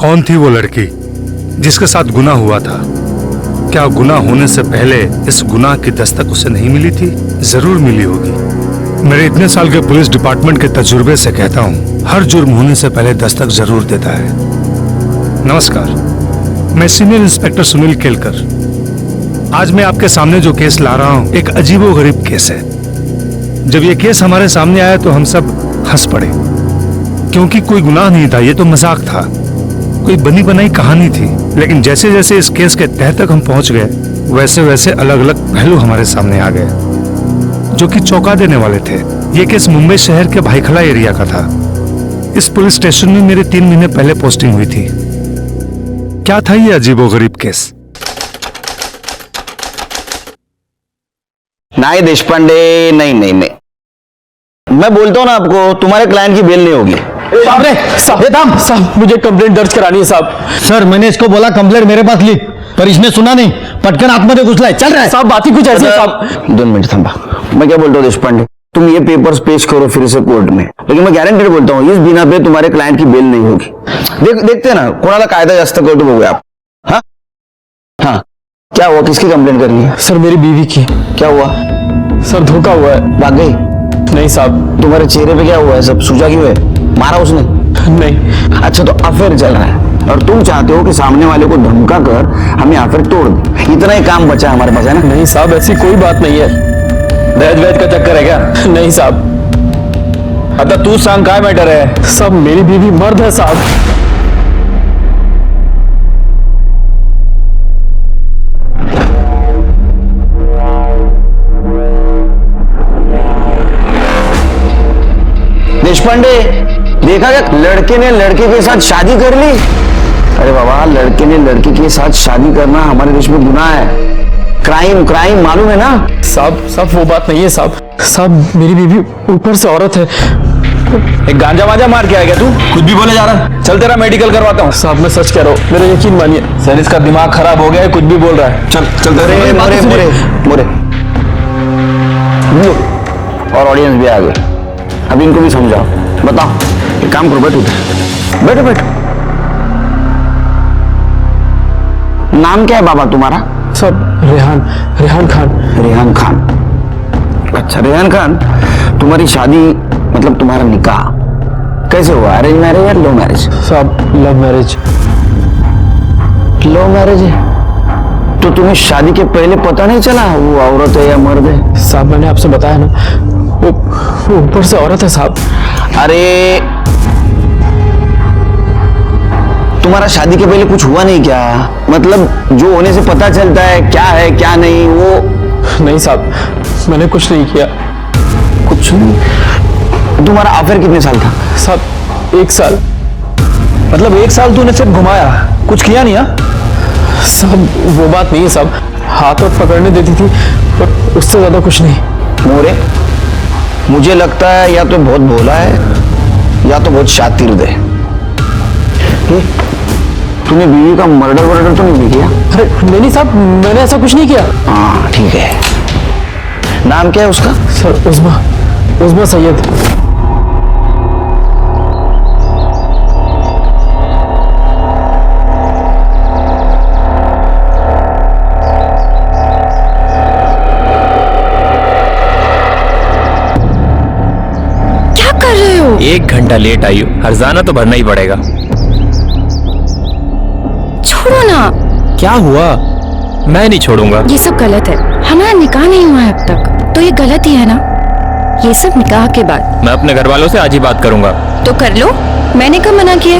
कौन थी वो लड़की जिसके साथ गुनाह हुआ था? क्या गुनाह होने से पहले इस गुनाह की दस्तक उसे नहीं मिली थी? जरूर मिली होगी। मेरे इतने साल के पुलिस डिपार्टमेंट के तजुर्बे से कहता हूँ, हर जुर्म होने से पहले दस्तक जरूर देता है। नमस्कार, मैं सीनियर इंस्पेक्टर सुनील केलकर। आज मैं आपके सामने जो केस ला रहा हूँ एक अजीबोगरीब केस है। जब ये केस हमारे सामने आया तो हम सब हंस पड़े, क्योंकि कोई गुनाह नहीं था, ये तो मजाक था, कोई बनी बनाई कहानी थी। लेकिन जैसे जैसे इस केस के तह तक हम पहुंच गए, वैसे वैसे अलग अलग पहलू हमारे सामने आ गए जो कि चौंका देने वाले थे। ये केस मुंबई शहर के भाईखला एरिया का था। इस पुलिस स्टेशन में मेरे 3 महीने पहले पोस्टिंग हुई थी। क्या था ये अजीबोगरीब केस? नहीं देशपांडे, नहीं नहीं नहीं, मैं बोलता हूं ना आपको, तुम्हारे क्लाइंट की बेल नहीं होगी। साहब मुझे कंप्लेंट दर्ज करानी है साहब। सर मैंने इसको बोला कंप्लेंट मेरे पास लिख, पर इसने सुना नहीं, पटकन आत्महत्या घुसला है। चल रहा है साहब, बात ही कुछ ऐसी है साहब। 2 मिनट थंबा, मैं क्या बोलता हूँ देशपांडे, तुम ये पेपर्स पेश करो फिर से कोर्ट में, लेकिन मैं गारंटेड बोलता हूँ इस बिना पे तुम्हारे क्लाइंट की बेल नहीं होगी। देखते हैं ना, कोणाला कायदा जास्त कळतो बघूया आप। हाँ हाँ, क्या हुआ? किसकी कंप्लेंट करनी है? सर मेरी बीवी की। क्या हुआ? सर धोखा हुआ है। भाग गई? नहीं साहब। तुम्हारे चेहरे पे क्या हुआ है? सब सूजा क्यों है? मारा उसने? नहीं। अच्छा, तो अफेयर चल रहा है और तुम चाहते हो कि सामने वाले को धमका कर हमें अफेयर तोड़ दे। इतना ही काम बचा है हमारे पास, है ना? नहीं साहब, ऐसी कोई बात नहीं है। दहेज वहेज का चक्कर है क्या? नहीं साहब। आता तू सांग, काय मैटर है? सब मेरी बीवी मर्द है साहब। देशपांडे, देखा क्या लड़के ने लड़के के साथ शादी कर ली? अरे बाबा, लड़के ने लड़की के साथ शादी करना हमारे देश में गुनाह है। क्राइम, क्राइम, मालूम है ना? साहब वो बात नहीं है साहब। साहब मेरी बीवी ऊपर से औरत है। एक गांजा वांजा मार के आएगा तू? कुछ भी बोले जा रहा है। चल तेरा मेडिकल करवाता हूँ। साहब मैं सच कह रहा हूँ, मेरा यकीन मानिए। सर इसका दिमाग खराब हो गया है, कुछ भी बोल रहा है। चल चल तेरे मोरे मोरे मोरे। और ऑडियंस भी आ गए, अब इनको भी समझाओ। बताओ, एक काम करो, बैठो बैठो बैठो। नाम क्या है बाबा तुम्हारा? सब रेहान खान। रेहान खान। अच्छा रेहान खान, तुम्हारी शादी मतलब तुम्हारा निकाह कैसे हुआ? अरेंज मैरिज या लव मैरिज? साहब लव मैरिज। लव मैरिज है तो तुम्हें शादी के पहले पता नहीं चला वो औरत है या मर्द है? साहब मैंने आपसे बताया ना, वो ऊपर से औरत है साहब। अरे तुम्हारा शादी के पहले कुछ हुआ नहीं क्या? मतलब जो होने से पता चलता है क्या क्या नहीं वो? नहीं साहब, मैंने कुछ नहीं किया। कुछ नहीं? तुम्हारा अफेयर कितने साल था? साहब 1 साल। मतलब 1 साल तूने सिर्फ घुमाया, कुछ किया नहीं? हा? साहब वो बात नहीं है साहब, हाथ और पकड़ने देती थी, पर उससे ज्यादा कुछ नहीं। मोरे, मुझे लगता है या तो बहुत भोला है या तो बहुत शातिर है। तूने बीवी का मर्डर वर्डर तो नहीं किया? अरे नहीं साहब, मैंने ऐसा कुछ नहीं किया। हाँ ठीक है। नाम क्या है उसका? सर उस्मा सैयद। क्या कर रहे हो? 1 घंटा लेट आई हो, हर्जाना तो भरना ही पड़ेगा। छोड़ो ना। क्या हुआ? मैं नहीं छोड़ूंगा। ये सब गलत है, हमारा निकाह नहीं हुआ है अब तक, तो ये गलत ही है ना? ये सब निकाह के बाद। मैं अपने घर वालों से आज ही बात करूंगा। तो कर लो, मैंने कब मना किया?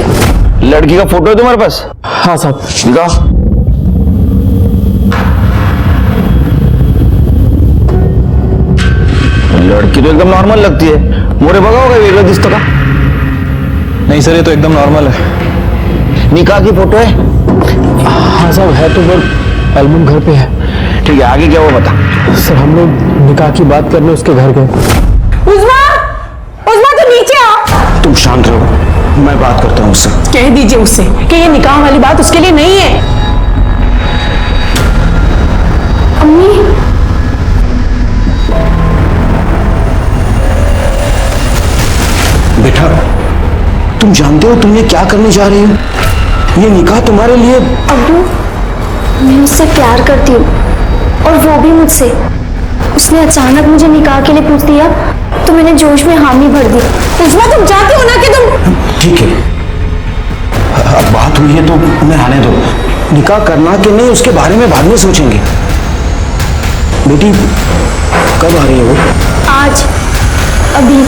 लड़की का फोटो है तुम्हारे पास? हाँ साहब। दिखाओ। लड़की तो एकदम नॉर्मल लगती है। मोरे बघा होगा वेगळं दिसतं का? नहीं सर, ये तो एकदम नॉर्मल है। निकाह की फोटो है? हाँ साहब है तो, पर एल्बम घर पे है। ठीक है, आगे क्या हुआ बता। सर हम लोग निकाह की बात करने उसके घर गए। उस्मा तो नीचे आओ। तुम शांत रहो, मैं बात करता हूँ उससे। कह दीजिए उससे कि ये निकाह वाली बात उसके लिए नहीं है। अम्मी, बेटा तुम जानते हो तुम ये क्या करने जा रही हो? ये निकाह तुम्हारे लिए अब्बू, मैं उससे प्यार करती हूँ और वो भी मुझसे। उसने अचानक मुझे निकाह के लिए पूछ दिया तो मैंने जोश में हामी भर दी। उस्मा तुम चाहती हो ना कि तुम ठीक है, अब बात हुई है तो उन्हें आने दो। निकाह करना कि नहीं उसके बारे में बाद में सोचेंगे। बेटी कब आ रही है वो? आज, अभी।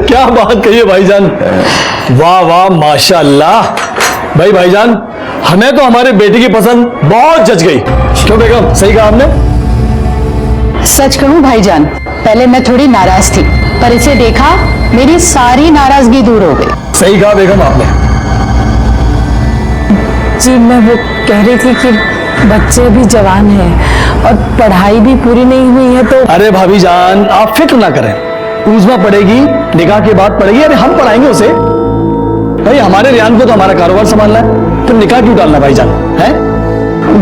क्या बात कही है भाईजान, वाह वाह माशाल्लाह। भाईजान, हमें तो हमारे बेटे की पसंद बहुत जच गई। क्यों बेगम, सही कहा आपने? सच कहूं भाईजान, पहले मैं थोड़ी नाराज थी, पर इसे देखा मेरी सारी नाराजगी दूर हो गई। सही कहा बेगम आपने। जी मैं वो कह रही थी कि बच्चे भी जवान हैं और पढ़ाई भी पूरी नहीं हुई है तो। अरे भाभी जान, आप फिक्र ना करें, उज़मा पढ़ेगी, निकाह के बाद पढ़ेगी। अरे हम पढ़ाएंगे उसे। भाई हमारे रियान को तो हमारा कारोबार संभालना है, तो निकाह क्यों डालना भाईजान? है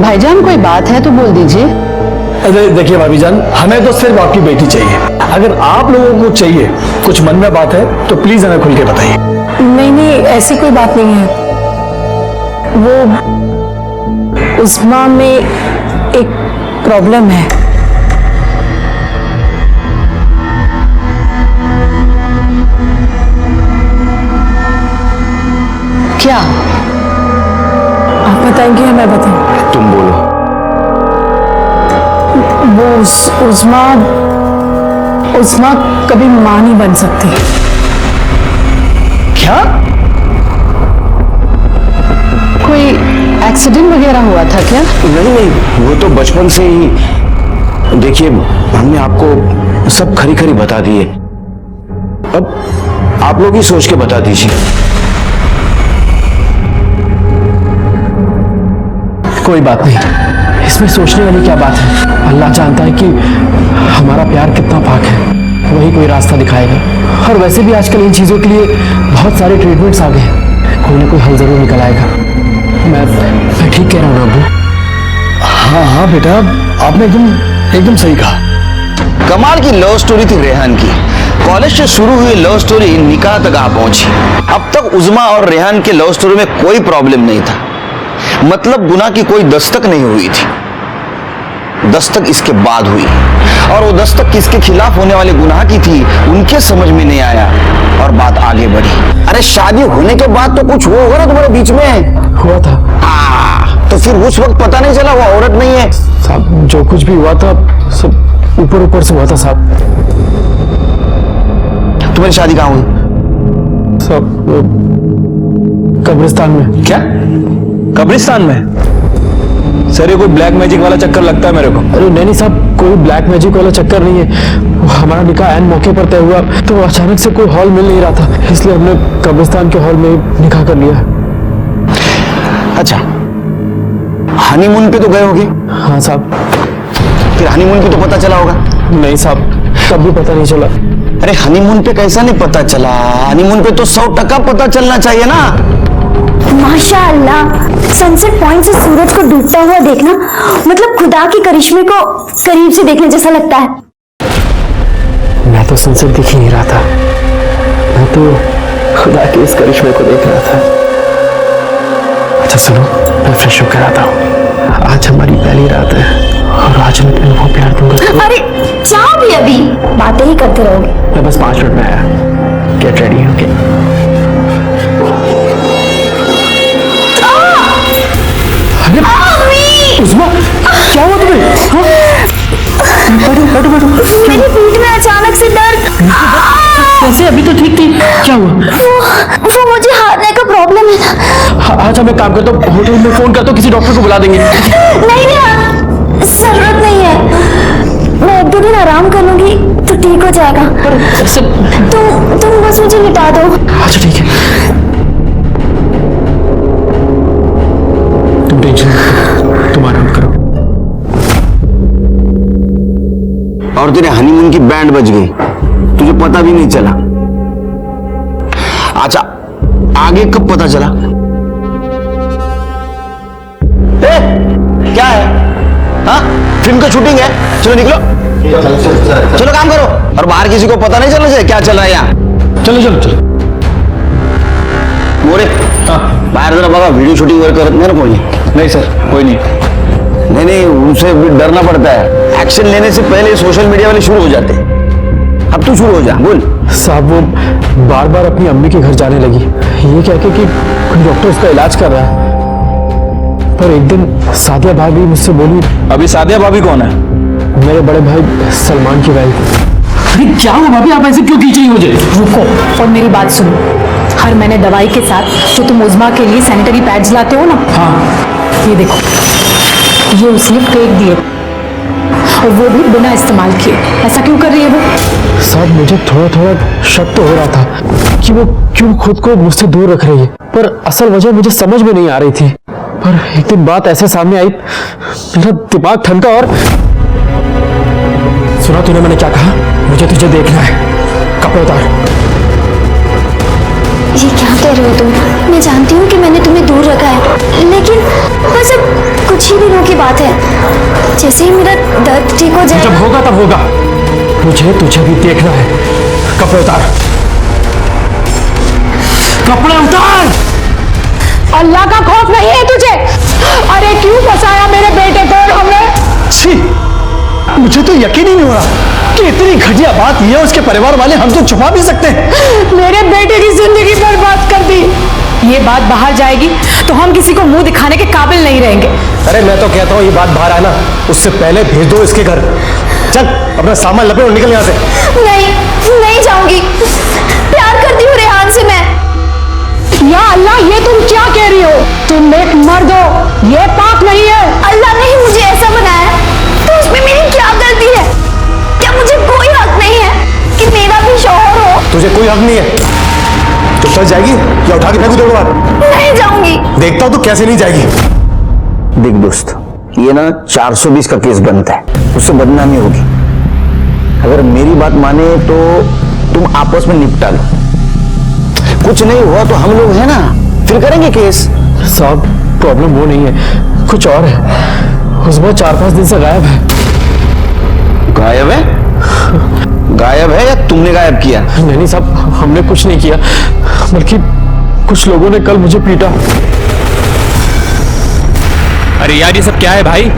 भाईजान कोई बात है तो बोल दीजिए। अरे देखिए भाभी जान, हमें तो सिर्फ आपकी बेटी चाहिए। अगर आप लोगों को चाहिए, कुछ मन में बात है तो प्लीज हमें खुल के बताइए। नहीं नहीं, ऐसी कोई बात नहीं है। वो उस्मा में एक प्रॉब्लम है। क्या? आप बताएंगे या मैं बताऊं? तुम बोलो। वो उस्मा कभी मां नहीं बन सकती। क्या? कोई एक्सीडेंट वगैरह हुआ था क्या? नहीं नहीं, वो तो बचपन से ही। देखिए, हमने आपको सब खरी खरी बता दी है, अब आप लोग ही सोच के बता दीजिए। कोई बात नहीं, इसमें सोचने वाली क्या बात है। अल्लाह जानता है कि हमारा प्यार कितना पाक है, वही कोई रास्ता दिखाएगा। और वैसे भी आजकल इन चीज़ों के लिए बहुत सारे ट्रीटमेंट्स आ गए हैं, कोई ना कोई हल जरूर निकल आएगा। मैं ठीक कह रहा हूँ अब्बू? हाँ हाँ बेटा, आपने एकदम सही कहा। कमाल की लव स्टोरी थी रेहान की। कॉलेज से शुरू हुई लव स्टोरी निकाह तक आ पहुंची। अब तक उज़मा और रेहान के लव स्टोरी में कोई प्रॉब्लम नहीं था, मतलब गुनाह की कोई दस्तक नहीं हुई थी। दस्तक इसके बाद हुई, और वो दस्तक किसके खिलाफ होने वाले गुनाह की थी उनके समझ में नहीं आया और बात आगे बढ़ी। अरे शादी होने के बाद तो कुछ हुआ होगा ना तुम्हारे बीच में? हुआ था तो फिर उस वक्त पता नहीं चला वो औरत नहीं है? साहब, जो कुछ भी हुआ था सब ऊपर ऊपर से हुआ था साहब। तुम्हारी शादी कहाँ हुई? सब कब्रिस्तान में। क्या कब्रिस्तान में? सर ये कोई ब्लैक मैजिक वाला चक्कर लगता है मेरे को। अरे नहीं साहब, कोई ब्लैक मैजिक वाला चक्कर नहीं है। हमारा निकाह ऐन मौके पर तय हुआ तो अचानक से कोई हॉल मिल नहीं रहा था, इसलिए हमने कब्रिस्तान के हॉल में निकाह कर लिया। अच्छा, हनीमून पे तो गए होगे? हाँ साहब। फिर हनीमून पे तो पता चला होगा? नहीं साहब, तब भी पता नहीं चला। अरे हनीमून पे कैसा नहीं पता चला? हनीमून पे तो 100% पता चलना चाहिए ना। माशाअल्लाह, सनसेट पॉइंट से सूरज को डूबता हुआ देखना मतलब खुदा के करिश्मे को करीब से देखने जैसा लगता है। मैं तो सनसेट दिख ही नहीं रहा था, मैं तो खुदा के इस करिश्मे को देख रहा था। अच्छा सुनो, मैं फ्रेश होकर आता हूँ। आज हमारी पहली रात है और आज मैं तुम्हें वो प्यार दूंगा तो। अरे जाओ भी, अभी बातें ही करते रहोगे। मैं बस 5 मिनट में आया। Get ready, okay? उस्मा, क्या हुआ तुम्हें? बैठो बैठो बैठो। मेरी पीठ में अचानक से दर्द। कैसे? अभी तो ठीक थी, क्या हुआ? वो मुझे हारने का प्रॉब्लम है ना। अच्छा मैं काम करता हूँ, होटल में फोन करता हूँ, किसी डॉक्टर को बुला देंगे। नहीं नहीं, जरूरत नहीं है, मैं 1-2 दिन आराम कर लूंगी तो ठीक हो जाएगा। तुम बस मुझे लिटा दो। अच्छा ठीक है, तुम टेंशन मत लो, तुम आराम करो। और तेरे हनीमून की बैंड बज गई, तुझे पता भी नहीं चला। अच्छा, आगे कब पता चला? क्या है? हाँ, फिल्म का शूटिंग है, चलो निकलो। चलो काम करो, और बाहर किसी को पता नहीं चलना चाहिए क्या चल रहा है यहाँ। चलो चलो चलो। मोरे बाहर जरा बघा, वीडियो शूटिंग वगैरह करत नाही ना कोणी? नहीं सर, कोई नहीं। नहीं नहीं, उनसे भी डरना पड़ता है। एक्शन लेने से पहले सोशल मीडिया वाले शुरू हो जाते हैं। अब तू शुरू हो जा, बोल। साहब वो बार बार अपनी अम्मी के घर जाने लगी, ये कह के कि डॉक्टर उसका इलाज कर रहा है। पर एक दिन सादिया भाभी मुझसे बोली। अभी सादिया भाभी कौन है? मेरे बड़े भाई सलमान की वाइफ। अरे क्या हुआ भाभी, आप ऐसे क्यों खींच रही मुझे? रुको और मेरी बात सुनो। हर महीने दवाई के साथ जो तुम उज़मा के लिए सैनिटरी पैड्स लाते हो ना, हाँ। ये देखो, ये उसने फेंक दिए और वो भी बिना इस्तेमाल किए। ऐसा क्यों कर रही है वो? साहब मुझे थोड़ा थोड़ा शक तो हो रहा था कि वो क्यों खुद को मुझसे दूर रख रही है, पर असल वजह मुझे समझ में नहीं आ रही थी। पर एक दिन बात ऐसे सामने आई, मेरा दिमाग ठनका और सुना तूने मैंने क्या कहा? मुझे तुझे देखना है, कपड़े उतार। ये क्या कह रहे हो तुम? मैं जानती हूँ कि मैंने तुम्हें दूर रखा है, लेकिन बस अब कुछ ही दिनों की बात है। जैसे ही मेरा दर्द ठीक हो जब जाएगा। होगा तब होगा, मुझे तुझे भी देखना है। कपड़े उतार, कपड़े उतार। अल्लाह का खौफ नहीं है तुझे? अरे क्यों फंसाया मेरे बेटे को हमने? छी, मुझे तो यकीन ही नहीं हो रहा कि इतनी घटिया बात ये उसके परिवार वाले हम तो छुपा भी सकते हैं। मेरे बेटे की जिंदगी बर्बाद कर दी। ये बात बाहर जाएगी तो हम किसी को मुंह दिखाने के काबिल नहीं रहेंगे। अरे मैं तो कहता हूँ ये बात बाहर आना उससे पहले भेज दो इसके घर। चल अपना सामान लपेट और निकल यहाँ से। नहीं जाऊंगी। प्यार करती हूँ रेहान से मैं। या अल्लाह, ये तुम क्या कह रही हो? तुम एक मर्द हो, ये पाप नहीं है। अल्लाह ने ही मुझे ऐसा बनाया, तो उसमें मेरी क्या गलती है? क्या मुझे कोई हक नहीं है कि मेरा भी शौहर हो? तुझे कोई हक नहीं है। तो चल जाएगी या उठा के फेंकू तेरे बार? नहीं जाऊंगी। देखता हूँ तो कैसे नहीं जाएगी। देख दोस्त, ये ना 420 का केस बनता है, उससे बदनामी होगी। अगर मेरी बात माने तो तुम आपस में निपटा लो। कुछ नहीं हुआ तो हम लोग हैं ना, फिर करेंगे केस। साहब प्रॉब्लम वो नहीं है, कुछ और है। उज़मा 4-5 दिन से गायब है। गायब है? गायब है या तुमने गायब किया? नहीं साहब, हमने कुछ नहीं किया, बल्कि कुछ लोगों ने कल मुझे पीटा। अरे यार ये सब क्या है भाई?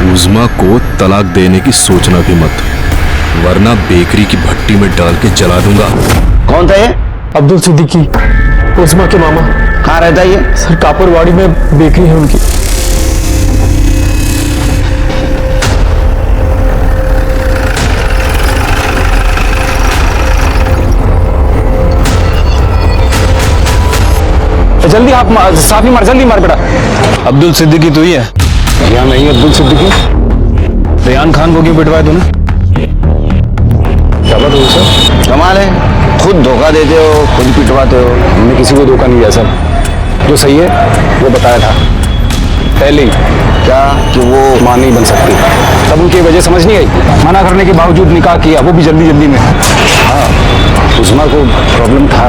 उज़मा को तलाक देने की सोचना भी मत, वरना बेकरी की भट्टी में डाल के जला दूंगा। कौन था ये? अब्दुल सिद्दीकी, उज़मा के मामा। कहाँ रहता है ये? सर कापुरवाड़ी में बेकरी है उनकी। जल्दी आप साफी मार, जल्दी मार बेटा। अब्दुल सिद्दीकी तू ही है? यहाँ नहीं अब्दुल सिद्दीकी। रेहान खान को क्यों पिटवाया तूने? क्या बात हुई सर? कमाल है, खुद धोखा देते हो, खुद पिटवाते हो। हमने किसी को धोखा नहीं दिया सर, जो सही है वो बताया था पहले ही। क्या कि वो मां नहीं बन सकती, तब उनकी वजह समझ नहीं आई। मना करने के बावजूद निकाह किया, वो भी जल्दी जल्दी में। हाँ, उज़मा को प्रॉब्लम था,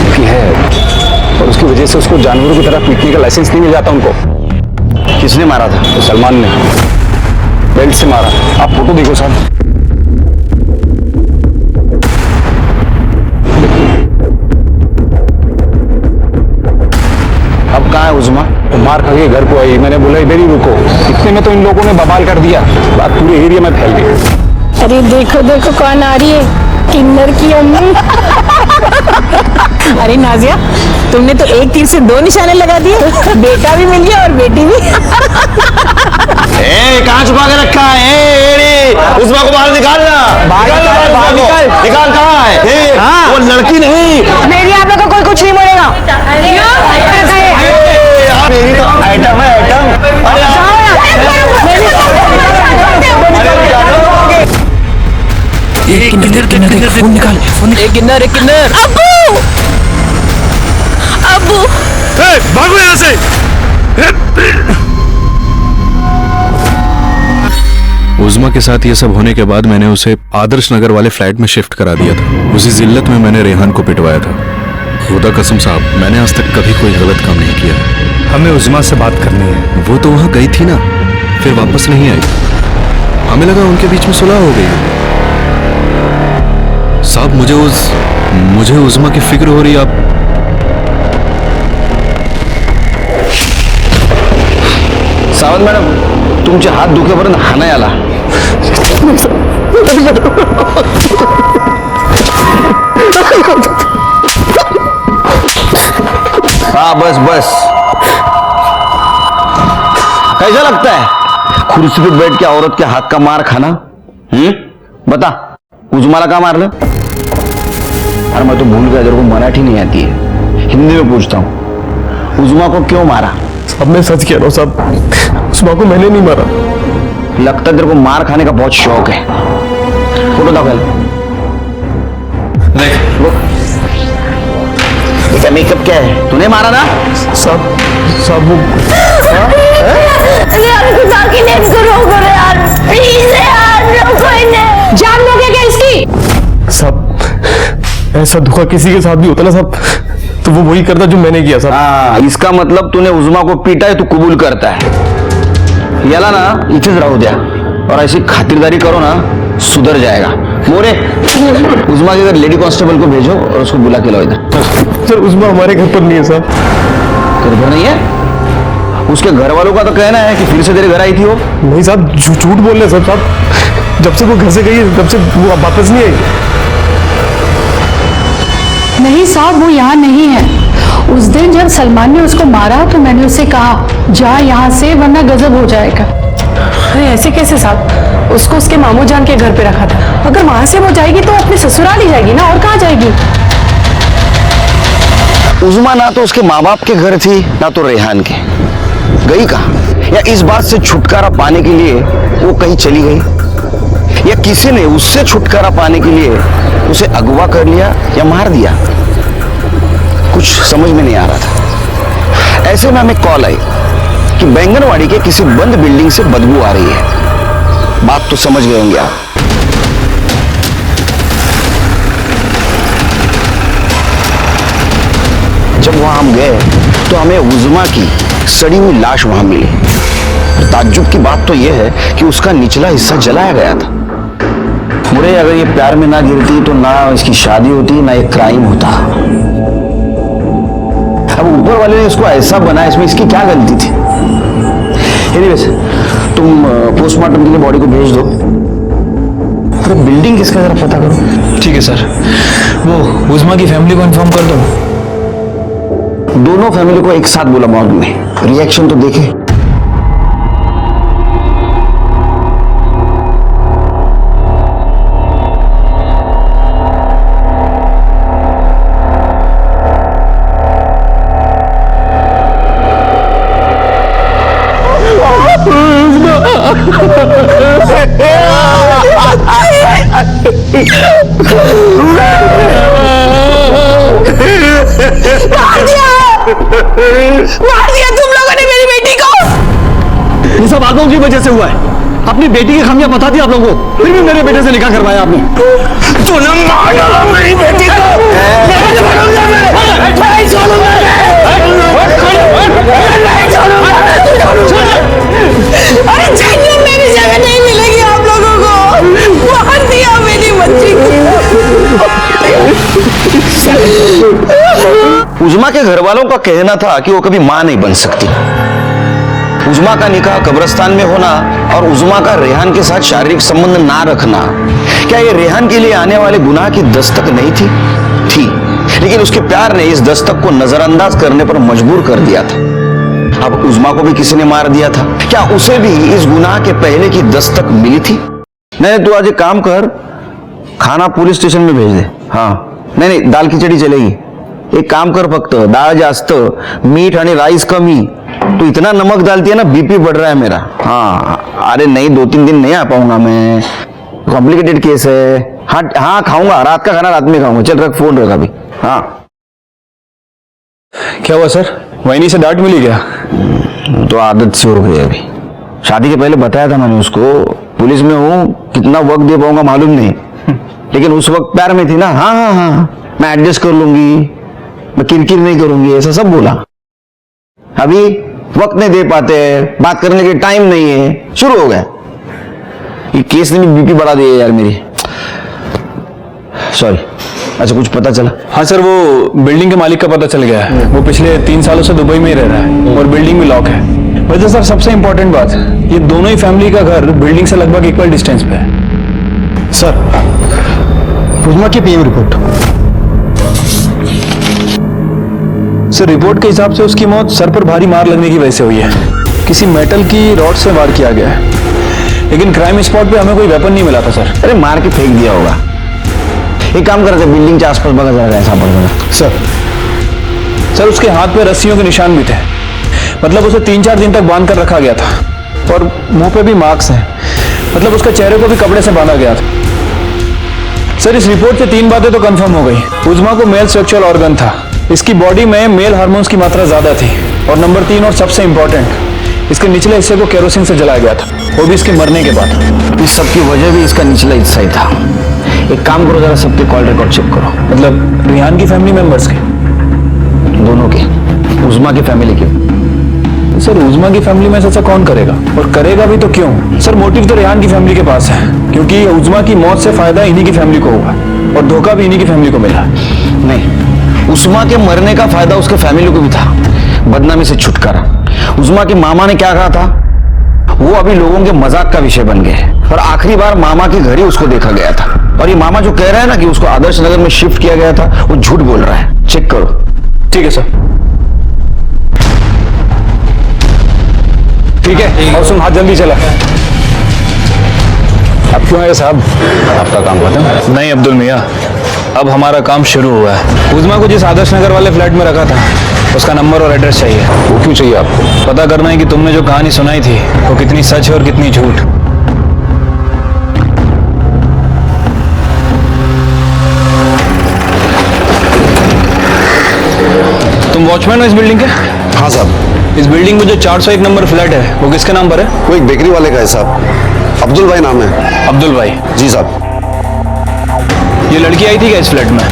लेकिन है, और उसकी वजह से उसको जानवरों की तरह पीटने का लाइसेंस नहीं मिल जाता उनको। किसने मारा था? तो सलमान ने बेल्ट से मारा। आप फोटो देखो साहब। अब कहाँ है उज़मा? वो मार खा के घर को आई, मैंने बोला इधर ही रुको। इतने में तो इन लोगों ने बवाल कर दिया, बात पूरे एरिया में फैल गई। अरे देखो देखो कौन आ रही है, किन्नर की अम्मी। अरे नाजिया, तुमने तो एक तीर से 2 निशाने लगा दिए। बेटा भी मिल गया और बेटी भी। कहाँ छुपा के रखा है? उज़मा को बाहर निकालना। निकाल कहाँ है? वो लड़की नहीं। मेरी आप लोग को कोई कुछ नहीं बोलेगा। मेरी तो आइटम है, आइटम। किन्नर। अब्बू, भागो यहाँ से। उज़मा के साथ ये सब होने के बाद मैंने उसे आदर्श नगर वाले फ्लैट में शिफ्ट करा दिया था। उसी जिल्लत में मैंने रेहान को पिटवाया था। खुदा कसम साहब, मैंने आज तक कभी कोई गलत काम नहीं किया। हमें उज़मा से बात करनी है। वो तो वहां गई थी ना, फिर वापस नहीं आई। हमें लगा उनके बीच में सुलह हो गई। साहब मुझे उज़मा की फिक्र हो रही। आप सावंत मॅडम, तुमचे हात दुखेपर्यंत हाणाय आला. हाँ बस बस. कैसा लगता है कुर्सी पे बैठ के औरत के हाथ का मार खाना? बता, उज़मा का मार लो. अरे मैं तो भूल गया, तेरे को मराठी नहीं आती है, हिंदी में पूछता हूँ, उज़मा को क्यों मारा? अब मैं सच कह रहा हूँ साहब, उज़मा को मैंने नहीं मारा। लगता है तेरे को मार खाने का बहुत शौक है. फोटो दाखल. इसका मेकअप क्या है? तूने मारा ना? साहब वो जान लोगे क्या इसकी? साहब ऐसा धोखा किसी के साथ भी होता ना साहब, तो वो वही करता जो मैंने किया साहब. हाँ, इसका मतलब तूने उज़मा को पीटा है, तू कबूल करता है. याला ना इथेच राहू द्या और ऐसी खातिरदारी करो ना, सुधर जाएगा. मोरे, उज़मा के घर लेडी कांस्टेबल को भेजो और उसको बुला के लाओ इधर. सर उज़मा हमारे घर पर नहीं है साहब. तेरे घर नहीं है? उसके घर वालों का तो कहना है कि फिर से तेरे घर आई थी वो. नहीं साहब, झूठ बोल रहे हैं साहब. जब से वो घर से गई है तब से वो वापस नहीं आई. नहीं साहब, वो यहाँ नहीं है. उस दिन जब सलमान ने उसको मारा तो मैंने उसे कहा जा यहाँ से वरना गजब हो जाएगा. अरे ऐसे कैसे साहब, उसको उसके मामू जान के घर पे रखा था. अगर वहां से वो जाएगी तो अपने ससुराल ही जाएगी ना, और कहाँ जाएगी? उज़मा ना तो उसके माँ बाप के घर थी ना तो रेहान के. गई कहाँ? या इस बात से छुटकारा पाने के लिए वो कहीं चली गई, या किसी ने उससे छुटकारा पाने के लिए उसे अगवा कर लिया या मार दिया? कुछ समझ में नहीं आ रहा था. ऐसे में हमें कॉल आई कि बैंगनवाड़ी के किसी बंद बिल्डिंग से बदबू आ रही है. बात तो समझ गए होंगे आप. जब वहां हम गए तो हमें उज़मा की सड़ी हुई लाश वहां मिली. ताज्जुब की बात तो यह है कि उसका निचला हिस्सा जलाया गया था. मुझे अगर ये प्यार में ना गिरती तो ना इसकी शादी होती, ना ये क्राइम होता. अब ऊपर वाले ने इसको ऐसा बनाया, इसमें इसकी क्या गलती थी? एनीवेज, तुम पोस्टमार्टम के लिए बॉडी को भेज दो. अरे बिल्डिंग किसका जरा पता करो. ठीक है सर, वो उज़मा की फैमिली को इन्फॉर्म कर दो. दोनों फैमिली को एक साथ बोला मॉर्ग में. रिएक्शन तो देखे. मार दिया तुम लोगों ने मेरी बेटी को. ये सब आगों की वजह से हुआ है. अपनी बेटी की खामियां बता दी आप लोगों को, फिर भी मेरे बेटे से निकाह करवाया आपने. तूने मारा मेरी बेटी को. अरे जन्नत मेरी जगह नहीं मिलेगी आप लोगों को. मार दिया मेरी बच्ची को. उज़मा के घर वालों का कहना था कि वो कभी मां नहीं बन सकती. उज़मा का निकाह कब्रिस्तान में होना और उज़मा का रेहान के साथ शारीरिक संबंध ना रखना, क्या ये रेहान के लिए आने वाले गुनाह की दस्तक नहीं थी? थी, लेकिन उसके प्यार ने इस दस्तक को नजरअंदाज करने पर मजबूर कर दिया था. अब उज़मा को भी किसी ने मार दिया था. क्या उसे भी इस गुनाह के पहले की दस्तक मिली थी? नहीं, तू आज एक काम कर, खाना पुलिस स्टेशन में भेज दे. हाँ, नाही, दाल खिचडी चलेगी. एक काम कर, फक्त डाळ जास्त, मीठ आणि राईस कमी. तो इतना नमक डालती है ना, बीपी बढ़ रहा है मेरा. हाँ, अरे नहीं, 2-3 दिन नहीं आ पाऊंगा मैं, कॉम्प्लिकेटेड केस है. हाँ हाँ, खाऊंगा, रात का खाना रात में खाऊंगा. चल रख, फोन रख अभी. हाँ. क्या हुआ सर, वहीनी से डांट मिली क्या? तो आदत सी हो गई अभी. शादी के पहले बताया था मैंने उसको, पुलिस में हूं, कितना वक्त दे पाऊंगा मालूम नहीं, लेकिन उस वक्त प्यार में थी ना। हाँ हाँ हाँ, मैं एडजस्ट कर लूंगी, मैं किरकिर नहीं करूंगी, ऐसा सब बोला। अभी वक्त नहीं दे पाते, बात करने के टाइम नहीं है, शुरू हो गया। ये केस ने भी बीपी बढ़ा दिया यार मेरी। सॉरी। अच्छा, कुछ पता चला? हाँ सर, वो बिल्डिंग के मालिक का पता चल गया है। वो पिछले 3 सालों से दुबई में ही रह रहा है और बिल्डिंग में लॉक है। वैसे सर सबसे इंपॉर्टेंट बात, ये दोनों ही फैमिली का घर बिल्डिंग से लगभग इक्वल डिस्टेंस पे है। सर, उज़मा की पीएम रिपोर्ट। सर, रिपोर्ट के हिसाब से उसकी मौत सर पर भारी मार लगने की वजह से हुई है। किसी मेटल की रॉड से वार किया गया है, लेकिन क्राइम स्पॉट पे हमें कोई वेपन नहीं मिला था सर। अरे मार के फेंक दिया होगा। एक काम करते, बिल्डिंग के आसपास बगा जरा ऐसा पड़ गया। सर उसके हाथ पे रस्सियों के निशान भी थे, मतलब उसे 3-4 दिन तक बांध कर रखा गया था और मुंह पे भी मार्क्स हैं, मतलब उसके चेहरे को भी कपड़े से बांधा गया था। सर इस रिपोर्ट से 3 बातें तो कंफर्म हो गई। उज़मा को मेल सेक्सुअल ऑर्गन था, इसकी बॉडी में मेल हार्मोन्स की मात्रा ज्यादा थी, और नंबर 3 और सबसे इंपॉर्टेंट, इसके निचले हिस्से को केरोसिन से जलाया गया था, वो भी इसके मरने के बाद। इस सब की वजह भी इसका निचला हिस्सा ही था। एक काम करो, जरा सबके कॉल रिकॉर्ड चेक करो। मतलब रिहान की फैमिली मेंबर्स के? दोनों के, उज़मा की फैमिली के। सर उज़मा की फैमिली में से ऐसा कौन करेगा, और करेगा भी तो क्यों? सर मोटिव तो रिहान की फैमिली के पास है, क्योंकि उज़मा की मौत से फायदा इन्हीं की फैमिली को होगा और धोखा भी इन्हीं की फैमिली को मिला। नहीं, उज़मा के मरने का फायदा उसके फैमिली को भी था, बदनामी से छुटकारा। उज़मा के मामा ने क्या कहा था, वो अभी लोगों के मजाक का विषय बन गए, और आखिरी बार मामा के घर ही उसको देखा गया था। और ये मामा जो कह रहा है ना कि उसको आदर्श नगर में शिफ्ट किया गया था, वो झूठ बोल रहा है। चेक करो। ठीक है सर। ठीक है, और सुन, हाथ जल्दी चला। अब क्यों आए साहब, आपका काम खत्म? नहीं अब्दुल मियाँ, अब हमारा काम शुरू हुआ है। उज़मा को जिस आदर्श नगर वाले फ्लैट में रखा था, उसका नंबर और एड्रेस चाहिए। वो क्यों चाहिए आपको? पता करना है कि तुमने जो कहानी सुनाई थी वो कितनी सच है और कितनी झूठ। तुम वॉचमैन हो इस बिल्डिंग के? हाँ साहब। इस बिल्डिंग में जो 401 नंबर फ्लैट है वो किसके नाम पर है? वो एक बेकरी वाले का है साहब, अब्दुल भाई नाम है। अब्दुल भाई? जी साहब। ये लड़की आई थी क्या इस फ्लैट में?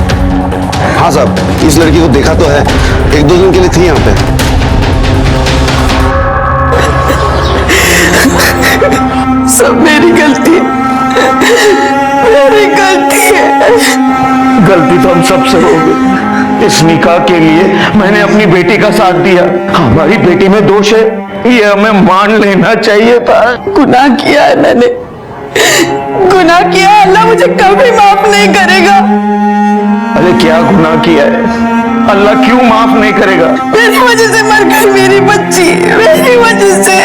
हाँ साहब, इस लड़की को देखा तो है, 1-2 दिन के लिए थी यहाँ पे। सब मेरी गलती है, मेरी गलती है। गलती तो हम सबसे हो गई। इस निकाह के लिए मैंने अपनी बेटी का साथ दिया, हमारी बेटी में दोष है, ये हमें मान लेना चाहिए था। गुनाह किया है मैंने, गुनाह किया है, अल्लाह मुझे कभी माफ नहीं करेगा। अरे क्या गुनाह किया है, अल्लाह क्यों माफ नहीं करेगा? मेरी वजह से मर गई मेरी बच्ची, मेरी वजह से।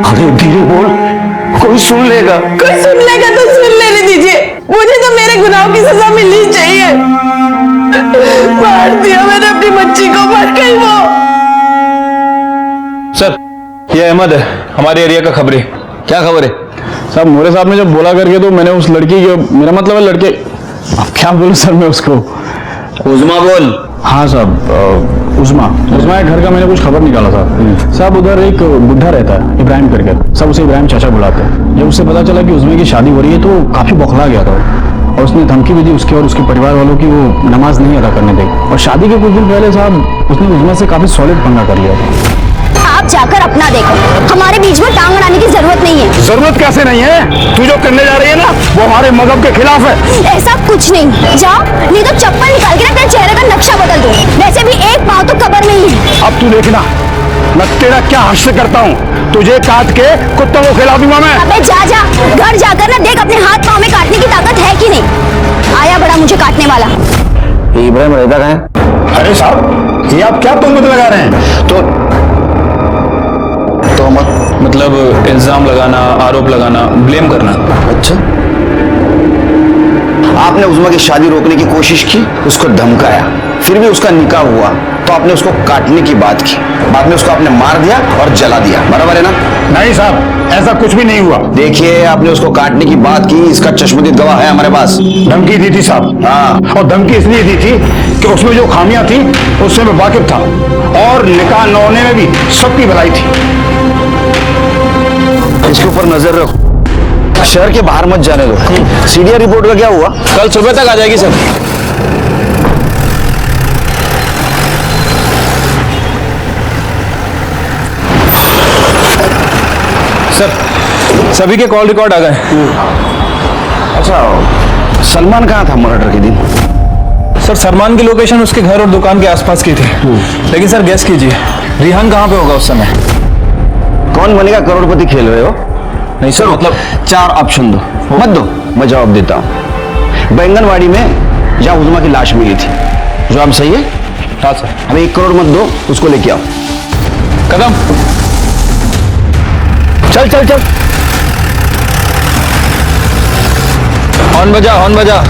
अरे धीरे बोल, कोई सुन लेगा। कोई सुन लेगा तो सुन लेने दीजिए, मुझे तो मेरे गुनाहों की सजा मिलनी चाहिए। मार दिया मैंने अपनी बच्ची को, मर गई वो। सर ये अहमद है, हमारे एरिया का खबरी। क्या खबर है साहब? मोरे साहब ने जब बोला करके तो मैंने उस लड़की के, मेरा मतलब है लड़के, अब क्या बोलूं सर मैं उसको? उज़मा बोल। हाँ साहब, उज़मा के घर का मैंने कुछ खबर निकाला था साहब। उधर एक बुढ़ा रहता है इब्राहिम करके, सब उसे इब्राहिम चाचा बुलाते हैं। जब उससे पता चला कि उज़मा की शादी हो रही है तो काफी बौखला गया था, और उसने धमकी भी दी उसके और उसके परिवार वालों की, वो नमाज नहीं अदा करने देगी। और शादी के कुछ दिन पहले साहब उसने उज़मा से काफी सॉलिड पंगा कर लिया था। आप जाकर अपना देखो, हमारे बीच में टांग अड़ाने की जरूरत नहीं है। जरूरत कैसे नहीं है? तू जो करने जा रही है ना, वो हमारे मजहब के खिलाफ है। ऐसा कुछ नहीं, जाओ, नहीं तो चप्पल निकाल के ना तेरे चेहरे का नक्शा बदल दूं। वैसे भी एक पाँव तो कब्र में ही है। अब तू देखना, मैं तेरा क्या हश्र करता हूँ, तुझे काट के कुत्तों को खिला दूंगा मैं। अबे जा जा, घर जाकर ना देख अपने हाथ पाँव में काटने की ताकत है कि नहीं। आया बड़ा मुझे काटने वाला। ये इब्राहिम रहता कहाँ है? अरे साहब, ये आप क्या तुम लगा रहे हैं? तो मतलब इल्जाम लगाना, आरोप लगाना, ब्लेम करना। अच्छा, आपने उज़मा की शादी रोकने की कोशिश की, उसको धमकाया, फिर भी उसका निकाह हुआ तो आपने उसको काटने की बात की, बाद में उसको आपने मार दिया और जला दिया, बराबर है ना? नहीं साहब, ऐसा कुछ भी नहीं हुआ। देखिए, आपने उसको काटने की बात की, इसका चश्मदीद गवाह है हमारे पास। धमकी दी थी साहब। हाँ, और धमकी इसलिए दी थी कि उसमें जो खामियां थी उससे मैं वाकिफ था, और निकाह न होने में भी सबकी भलाई थी। इसके ऊपर नजर रखो। शहर के बाहर मत जाने दो। सीडीआर रिपोर्ट का क्या हुआ? कल सुबह तक आ जाएगी सर। सर सभी के कॉल रिकॉर्ड आ गए। अच्छा, सलमान कहाँ था मर्डर के दिन? सर सलमान की लोकेशन उसके घर और दुकान के आसपास की थी, लेकिन सर गेस कीजिए रिहान कहाँ पे होगा उस समय? कौन बनेगा करोड़पति खेल रहे हो? नहीं सर, मतलब 4 ऑप्शन दो। मत दो, मैं जवाब देता हूँ। बैंगनवाड़ी में जहाँ उजमा की लाश मिली थी, जवाब सही है? हाँ सर। हमें 1 करोड़ मत दो, उसको लेके आओ। कदम चल चल चल। हॉर्न बजा, हॉर्न बजा।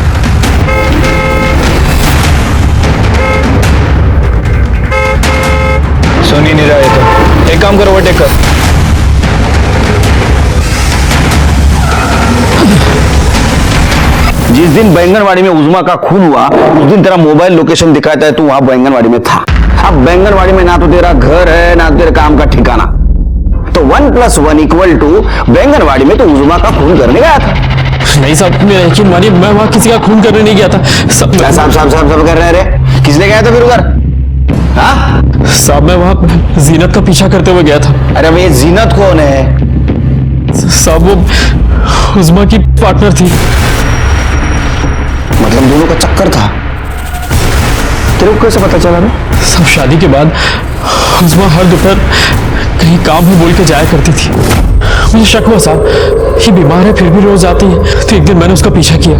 सुन ही नहीं रहा है तो एक काम करो, ओवरटेक कर। जिस दिन बैंगनवाड़ी में उजमा का खून हुआ, उस दिन तेरा मोबाइल लोकेशन दिखाता है तू वहां बैंगनवाड़ी में था। अब बैंगनवाड़ी में ना तो तेरा घर है ना तेरे काम का ठिकाना, तो 1 + 1 = बैंगनवाड़ी में तो उजमा का खून करने गया था। नहीं साहब, मेरा यकीन मानिए, मैं वहां किसी का खून करने नहीं गया था। सब कर रहे रे? किसने गया था फिर उधर? हाँ साहब, मैं वहां जीनत का पीछा करते हुए गया था। अरे भाई, जीनत कौन है? साहब वो उजमा की पार्टनर थी। मतलब दोनों का चक्कर था? तेरे को कैसे पता चला? सब शादी के बाद उजमा हर दोपहर कहीं काम है बोल के जाया करती थी। मुझे शक हुआ साहब, ये बीमार है फिर भी रोज आती है, तो एक दिन मैंने उसका पीछा किया।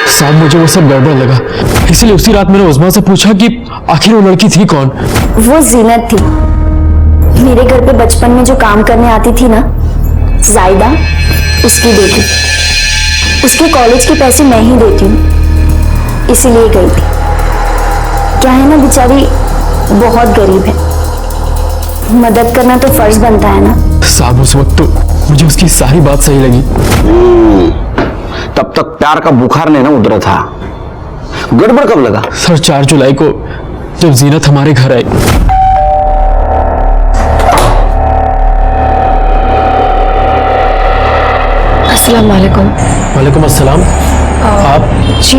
साहब मुझे वो सब गड़बड़ लगा, इसलिए उसी रात मैंने उजमा से पूछा कि आखिर वो लड़की थी कौन। वो जीनत थी, मेरे घर पे बचपन में जो काम करने आती थी ना, जायदा, उसकी बेटी। उसके कॉलेज के पैसे मैं ही देती हूँ, इसीलिए गई थी। क्या है ना, बेचारी बहुत गरीब है, मदद करना तो फर्ज बनता है ना। साहब उस वक्त तो मुझे उसकी सारी बात सही लगी। तब तक प्यार का बुखार नहीं ना उतरा था। गड़बड़ कब लगा? सर 4 जुलाई को जब जीनत हमारे घर आई। अस्सलाम वालेकुम। वालेकुम अस्सलाम। आप? जी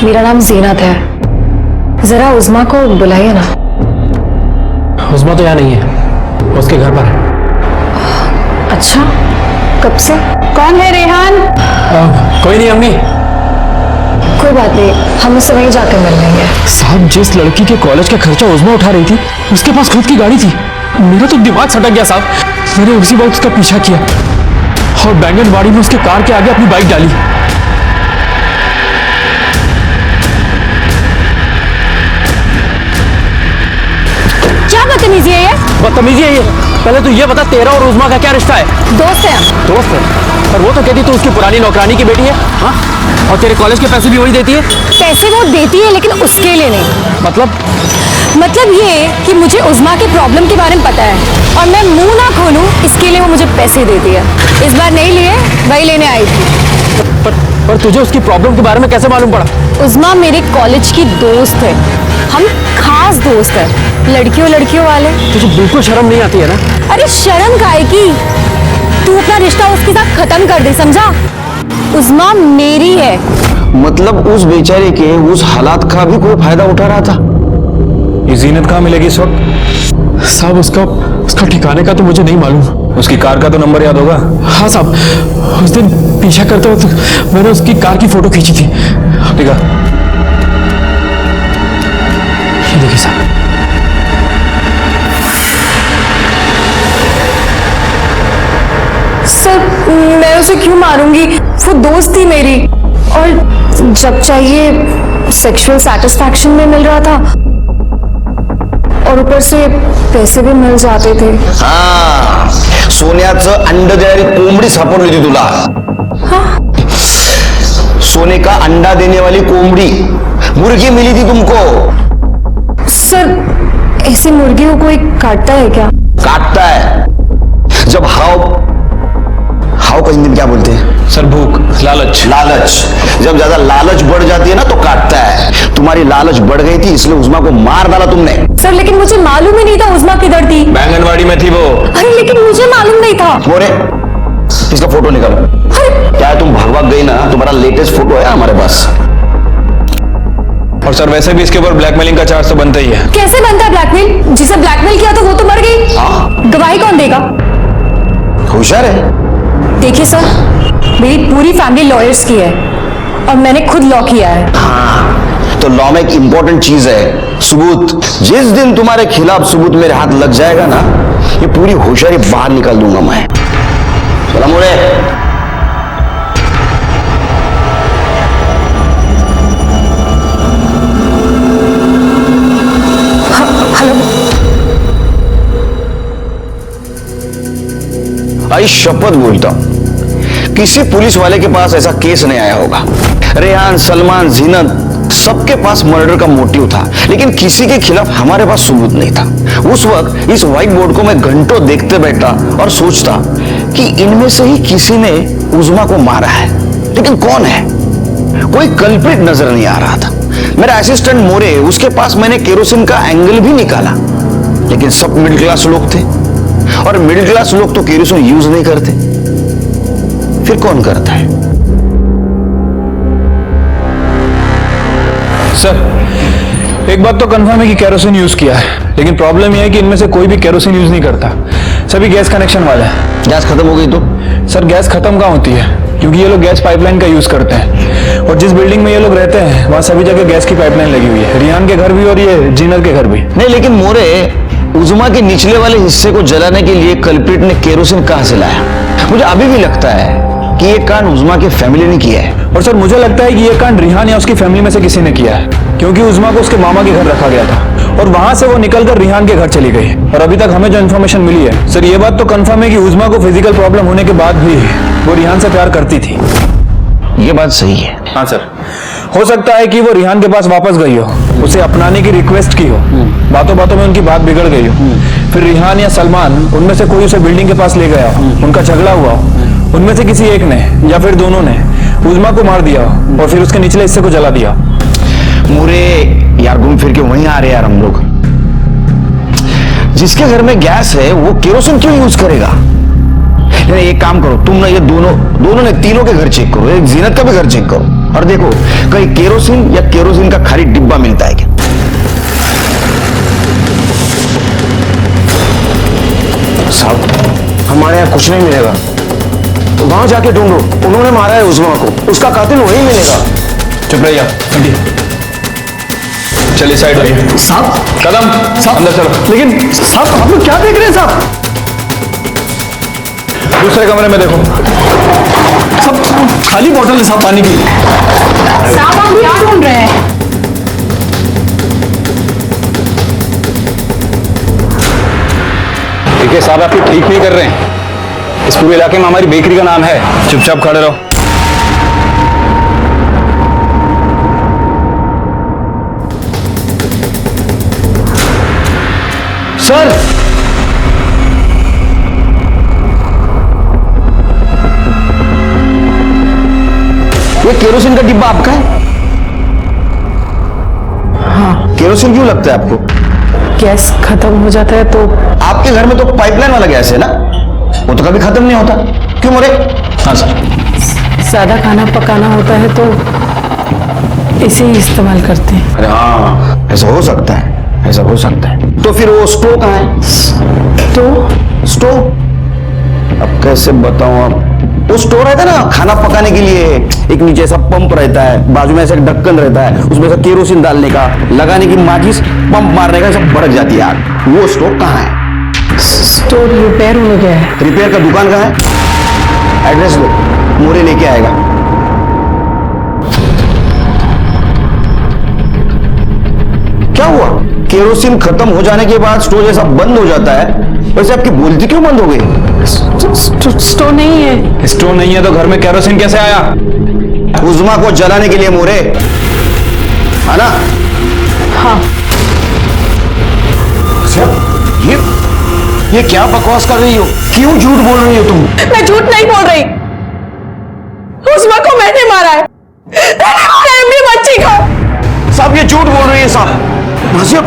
मेरा नाम जीनत है, जरा उजमा को बुलाइए ना। उजमा तो यहाँ नहीं है, उसके घर पर है। अच्छा, कब से? कौन है रेहान? कोई नहीं अम्मी। कोई बात नहीं, हम उससे वहीं जाकर मिल लेंगे। साहब जिस लड़की के कॉलेज का खर्चा उजमा उठा रही थी, उसके पास खुद की गाड़ी थी। मेरा तो दिमाग सटक गया साहब। मैंने उसी वक्त उसका पीछा किया और बैंगनवाड़ी में उसके कार के आगे अपनी बाइक डाली। क्या बदतमीजी है ये? बदतमीजी है ये? पहले तो ये बता, तेरा और उजमा का क्या रिश्ता है? दोस्त है हम। दोस्त है? और वो तो कहती तू उसकी पुरानी नौकरानी की बेटी है। हाँ, और तेरे कॉलेज के पैसे भी वही देती है? पैसे वो देती है लेकिन उसके लिए नहीं। मतलब ये कि मुझे उजमा के प्रॉब्लम के बारे में पता है और मैं मुंह ना खोलूं, इसके लिए वो मुझे पैसे देती है। इस बार नहीं लिए, वही लेने आई थी। पर तुझे उसकी प्रॉब्लम के बारे में कैसे मालूम पड़ा? उजमा मेरे कॉलेज की दोस्त है, हम खास दोस्त है, लड़कियों वाले। तुझे बिल्कुल शर्म नहीं आती है ना? अरे शर्म काहे की? तू अपना रिश्ता उसके साथ खत्म कर दे, समझा? उजमा मेरी है। मतलब उस बेचारे के उस हालात का भी कोई फायदा उठा रहा था? ये जीनत कहाँ मिलेगी इस वक्त? साहब उसका ठिकाने का तो मुझे नहीं मालूम। उसकी कार का तो नंबर याद होगा? हाँ साहब, उस दिन पीछा करते वक्त मैंने उसकी कार की फोटो खींची थी। ठीक है, ये देखिए साहब। सर मैं उसे क्यों मारूंगी? वो दोस्त थी मेरी, और जब चाहिए सेक्सुअल सैटिस्फैक्शन में मिल रहा था और ऊपर से पैसे भी मिल जाते थे। हाँ, सोन्याचं अंड देणारी कोंबडी सापडली होती तुला। हाँ? सोने का अंडा देने वाली कोंबड़ी, मुर्गी मिली थी तुमको। सर ऐसे मुर्गी को कोई काटता है क्या? काटता है जब भाव का हिंदी क्या बोलते हैं? सर भूख, लालच। लालच। जब ज्यादा लालच बढ़ जाती है ना तो काटता है। तुम्हारी लालच बढ़ गई थी इसलिए उस्मा को मार डाला तुमने। सर लेकिन मुझे मालूम ही नहीं था उस्मा किधर थी। बैंगनवाड़ी में थी वो। अरे लेकिन मुझे मालूम नहीं था। मोरे, इसका फोटो निकालो। क्या तुम भाग गई ना? तुम्हारा लेटेस्ट फोटो है हमारे पास। और सर वैसे भी इसके ऊपर ब्लैकमेलिंग का चार्ज तो बनता ही है। कैसे बनता है ब्लैकमेल? जिसे ब्लैकमेल किया तो वो तो मर गई। गवाही कौन देगा? होशियार है। देखिए सर, मेरी पूरी फैमिली लॉयर्स की है और मैंने खुद लॉ किया है। हाँ, तो लॉ में एक इंपॉर्टेंट चीज है, सबूत। जिस दिन तुम्हारे खिलाफ सबूत मेरे हाथ लग जाएगा ना, ये पूरी होशियारी बाहर निकाल दूंगा मैं। चला मोरे। भाई शपथ बोलता हूं, किसी पुलिस वाले के पास ऐसा केस नहीं आया होगा। रेहान, सलमान, जीनत सबके पास मर्डर का मोटिव था, लेकिन किसी के खिलाफ हमारे पास सबूत नहीं था। उस वक्त इस व्हाइट बोर्ड को मैं घंटों देखते बैठा और सोचता कि इनमें से ही किसी ने उस्मा को मारा है, लेकिन कौन है? कोई कल्प्रिट नजर नहीं आ रहा था। मेरा असिस्टेंट मोरे, उसके पास मैंने केरोसिन का एंगल भी निकाला, लेकिन सब मिडिल क्लास लोग थे और मिडिल क्लास लोग तो केरोसिन यूज नहीं करते। फिर कौन करता है? सर एक बात तो कंफर्म है कि केरोसिन यूज किया है, लेकिन प्रॉब्लम यह है कि इनमें से कोई भी केरोसिन यूज नहीं करता। सभी गैस कनेक्शन वाले हैं। गैस खत्म हो गई तो? सर गैस खत्म कहाँ होती है, क्योंकि ये लोग गैस पाइपलाइन का यूज करते हैं और जिस बिल्डिंग में ये लोग रहते हैं वहां सभी जगह गैस की पाइपलाइन लगी हुई है। रियान के घर भी और ये जीनत के घर भी। नहीं, लेकिन मोरे, उस्मा के निचले वाले हिस्से को जलाने के लिए कल्प्रिट ने केरोसिन कहां से लाया? मुझे अभी भी लगता है कि ये कांड उस्मा की फैमिली ने किया है। और सर मुझे लगता है कि ये कांड रिहान या उसकी फैमिली में से किसी ने किया है, क्योंकि उस्मा को उसके मामा के घर रखा गया था और वहां से वो निकलकर रिहान के घर चली गई। और अभी तक हमें जो इन्फॉर्मेशन मिली है सर, ये बात तो कंफर्म है कि उस्मा को फिजिकल प्रॉब्लम होने के बाद भी वो रिहान से प्यार करती थी। ये बात सही है। हाँ सर, हो सकता है कि वो रिहान के पास वापस गई हो, उसे अपनाने की रिक्वेस्ट की हो, बातों बातों में उनकी बात बिगड़ गई हो, फिर रिहान या सलमान उनमें से कोई उसे बिल्डिंग के पास ले गया हो, उनका झगड़ा हुआ हो, उनमें से किसी एक ने या फिर दोनों ने उस्मा को मार दिया हो और फिर उसके निचले हिस्से को जला दिया। मुरे यार, घूम फिर के वहीं आ रहे यार हम लोग। जिसके घर में गैस है वो केरोसिन क्यों यूज करेगा? एक काम करो तुम ना, ये दोनों ने तीनों के घर चेक करो, एक जीनत का भी घर चेक करो और देखो कहीं केरोसिन या केरोसिन का खाली डिब्बा मिलता है क्या। साहब हमारे यहाँ कुछ नहीं मिलेगा, तो वहां जाके ढूंढो, उन्होंने मारा है उस्मा को, उसका कातिल वही मिलेगा। चुप रहिए, चलिए साइड आइए। साहब, कदम साहब अंदर चलो। लेकिन साहब आप लोग क्या देख रहे हैं साहब? दूसरे कमरे में देखो। सब खाली बोतल है साहब पानी की। साहब आप क्या ढूंढ रहे हैं? देखिए साहब, आप ये ठीक नहीं कर रहे हैं। इस पूरे इलाके में हमारी बेकरी का नाम है। चुपचाप खड़े रहो। सर, ये केरोसिन का डिब्बा आपका है? हाँ। केरोसिन क्यों लगता है आपको? गैस खत्म हो जाता है तो। आपके घर में तो पाइपलाइन वाला गैस है ना, वो तो कभी खत्म नहीं होता। क्यों मोरे? हाँ सर। ज्यादा खाना पकाना होता है तो इसे ही इस्तेमाल करते हैं। अरे हाँ, ऐसा हो सकता है, ऐसा हो सकता है। तो फिर वो स्टोव कहाँ है? तो स्टोव अब कैसे बताऊं आप? वो स्टोव रहता है ना खाना पकाने के लिए, एक नीचे ऐसा पंप रहता है, बाजू में ऐसा एक ढक्कन रहता है, उसमें से केरोसिन डालने का, लगाने की माचिस, पंप मारने का, सब भड़क जाती है आग। वो स्टोव कहाँ है? स्टोव रिपेयर हो गया है। रिपेयर का दुकान कहाँ है? एड्रेस दो, मोरे लेके आएगा। क्या हुआ? केरोसिन खत्म हो जाने के बाद स्टोव जैसा बंद हो जाता है, वैसे आपकी बोलती क्यों बंद हो गई? स्टोव नहीं है। स्टोव नहीं है तो घर में केरोसिन कैसे आया? उस्मा को जलाने के लिए मोरे, है ना? हाँ। ये क्या बकवास कर रही हो? क्यों झूठ बोल रही हो तुम? मैं झूठ नहीं बोल रही। उस्मा को मैंने मारा है, मैंने मारा है अपनी बच्ची को। साहब ये झूठ बोल रही है साहब। नाजिया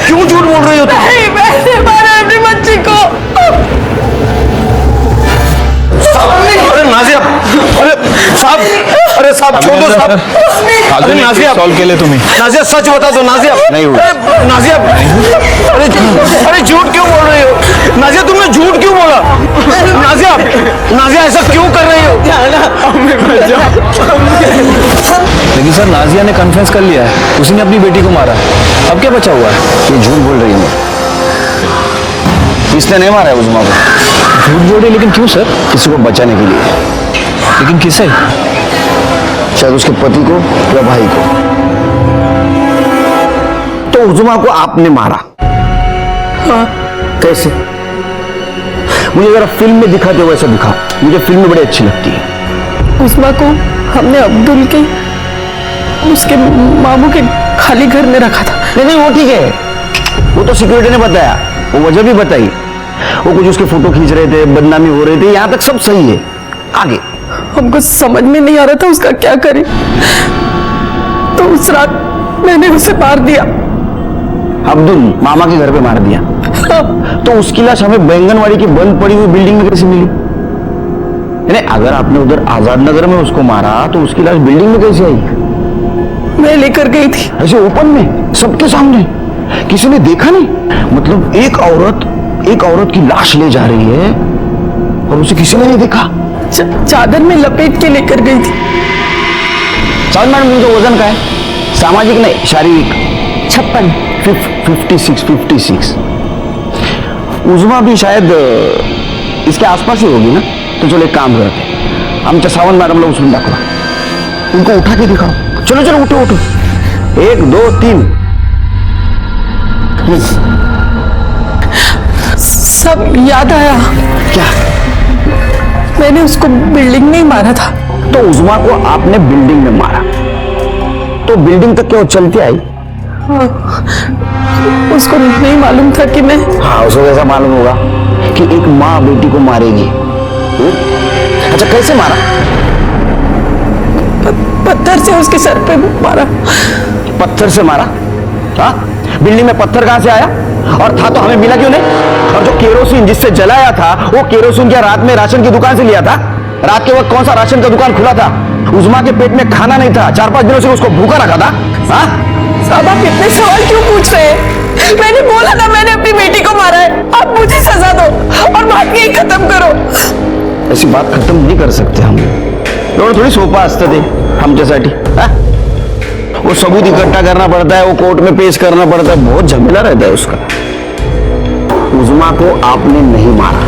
क्यों झूठ बोल रही हो तुम? नहीं, मैंने मारा है अपनी बच्ची को। अरे नाजिया, अरे साहब छोड़ दो साहब। अरे नाजिया सॉल्व के लिए तुम्हें नाजिया सच बता दो नाजिया। नहीं हुआ। अरे नाजिया, अरे झूठ क्यों बोल रही हो नाजिया? तुमने झूठ क्यों बोला? नाजिया, नाजिया ऐसा क्यों कर रही हो? लेकिन सर नाजिया ने कन्फेस कर लिया है, उसी ने अपनी बेटी को मारा है। अब क्या बचा हुआ है? ये झूठ बोल रही है। इसने नहीं मारा है उस्मा को। झूठ बोल रही, लेकिन क्यों सर? किसी को बचाने के लिए। लेकिन किसे? शायद उसके पति को या भाई को। तो उस्मा को आपने मारा? हाँ। कैसे? मुझे जरा फिल्म में दिखाते हो वैसा दिखाओ, मुझे फिल्म बड़ी अच्छी लगती है। उस्मा को हमने अब्दुल के उसके मामू के खाली घर में रखा था। नहीं वो ठीक है, वो तो सिक्योरिटी ने बताया, वो वजह भी बताई। वो कुछ उसके फोटो खींच रहे थे, बदनामी हो रही थी, यहां तक सब सही है। आगे हमको समझ में नहीं आ रहा था उसका क्या करें, तो उस रात मैंने उसे मार दिया। अब्दुल मामा के घर पे मार दिया? तो उसकी लाश हमें बैंगनवाड़ी की बंद पड़ी हुई बिल्डिंग में कैसे मिली? नहीं, अगर आपने उधर आजाद नगर में उसको मारा तो उसकी लाश बिल्डिंग में कैसे आई? मैं लेकर गई थी। ऐसे ओपन में सबके सामने? किसी ने देखा नहीं? मतलब एक औरत की लाश ले जा रही है और उसे किसी ने नहीं देखा? चादर में लपेट के लेकर गई थी। साउंड मैडम, उनका वजन का है? सामाजिक नहीं, शारीरिक? 56। उस्मा भी शायद इसके आसपास ही होगी ना? तो चलो एक काम करते हैं, आमच्या सावंत मॅडमला उचलून दाखवा, उनको उठा के दिखाओ। चलो चलो उठो उठो, 1 2 3। सब याद आया। क्या? मैंने उसको बिल्डिंग में ही मारा था। तो उस्मा को आपने बिल्डिंग में मारा, तो बिल्डिंग तक क्यों चलती आई? हाँ, उसको नहीं मालूम था कि मैं। हाँ, उसको कैसा मालूम होगा कि एक माँ बेटी को मारेगी? अच्छा, कैसे मारा? पत्थर से उसके सर पे मारा। पत्थर से मारा? हाँ, बिल्डिंग में पत्थर कहां से आया? और था तो हमें मिला क्यों नहीं? और जो केरोसिन जिससे जलाया था, वो केरोसिन क्या रात में राशन की दुकान से लिया था? रात के वक्त कौन सा राशन का दुकान खुला था? उस्मा के पेट में खाना नहीं था, 4-5 दिनों से उसको भूखा रखा था। हाँ? साहब, आप इतने सवाल क्यों पूछ रहे हैं? मैंने बोला था मैंने अपनी बेटी को मारा है। आप मुझे सजा दो और बात यही खत्म करो। ऐसी बात खत्म नहीं कर सकते हम। थोड़ी सोपा असतं ते आमच्यासाठी। वो सबूत इकट्ठा करना पड़ता है, वो कोर्ट में पेश करना पड़ता है, बहुत झमेला रहता है उसका। उस्मा को आपने नहीं मारा।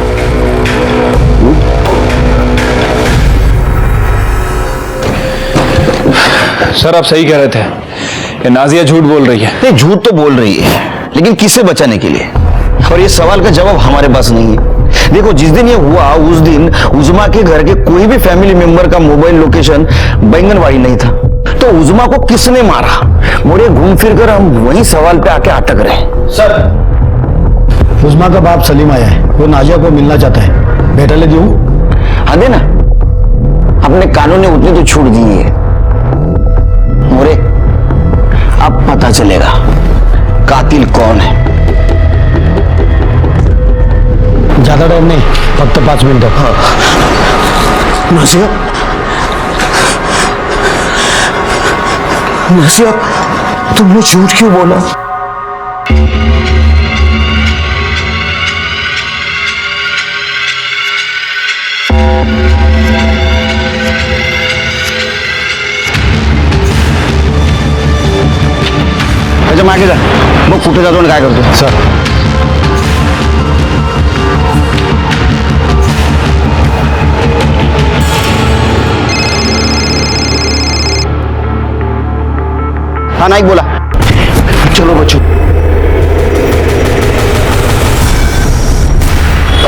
सर आप सही कह रहे थे कि नाजिया झूठ बोल रही है। नहीं, झूठ तो बोल रही है, लेकिन किससे बचाने के लिए? और ये सवाल का जवाब हमारे पास नहीं है। देखो, जिस दिन ये हुआ उस दिन उस्मा के घर के कोई भी फैमिली मेंबर का मोबाइल लोकेशन बैंगनवाड़ी नहीं था। तो उस्मा को किसने मारा? मोरे घूम फिर कर हम वही सवाल पे आके अटक रहे हैं। सर, उस्मा का बाप सलीम आया है, वो नाजिया को मिलना चाहता है। बेटा ले दूं? हाँ देना, अपने कानून ने उतनी तो छूट दी है। मोरे, अब पता चलेगा कातिल कौन है। ज्यादा टाइम नहीं, फक्त 5 मिनिटं। हाँ। नाजिया, नाजिया, तुमने झूठ क्यों बोला? अच्छा, मागे जा, मग कुठे जातो आणि काय करतो? सर, हाँ नाइक बोला। चलो बच्चों।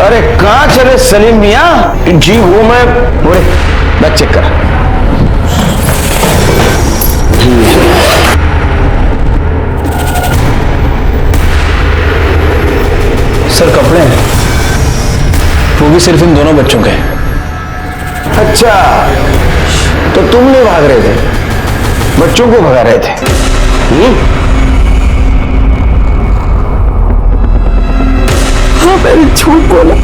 अरे कहाँ चले सलीम मियाँ? जी वो मैं बोले, बैग चेक कर। सर कपड़े हैं, वो भी सिर्फ इन दोनों बच्चों के। अच्छा, तुम नहीं भाग रहे थे, बच्चों को भगा रहे थे। हाँ, मैंने झूठ बोला।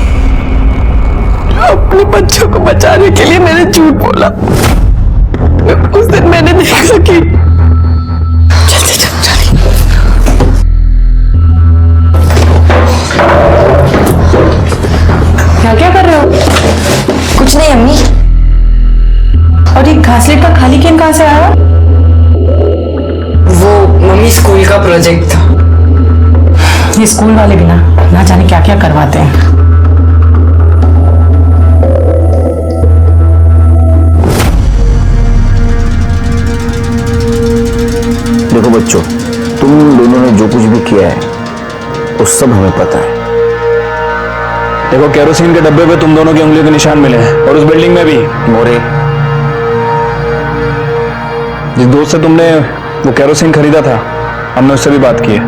अपने बच्चों को बचाने के लिए मैंने झूठ बोला। उस दिन मैंने देखा कि क्या कर रहे हो? कुछ नहीं अम्मी। और ये घासलेट का खाली कैन कहां से आया? वो मम्मी स्कूल का प्रोजेक्ट था। ये स्कूल वाले भी ना जाने क्या क्या करवाते हैं। देखो बच्चों, तुम दोनों ने जो कुछ भी किया है वो सब हमें पता है। देखो, केरोसिन के डब्बे पे तुम दोनों की उंगलियों के निशान मिले हैं, और उस बिल्डिंग में भी। मोरे, जिस दोस्त से तुमने वो केरोसिन खरीदा था, हमने उससे भी बात की है।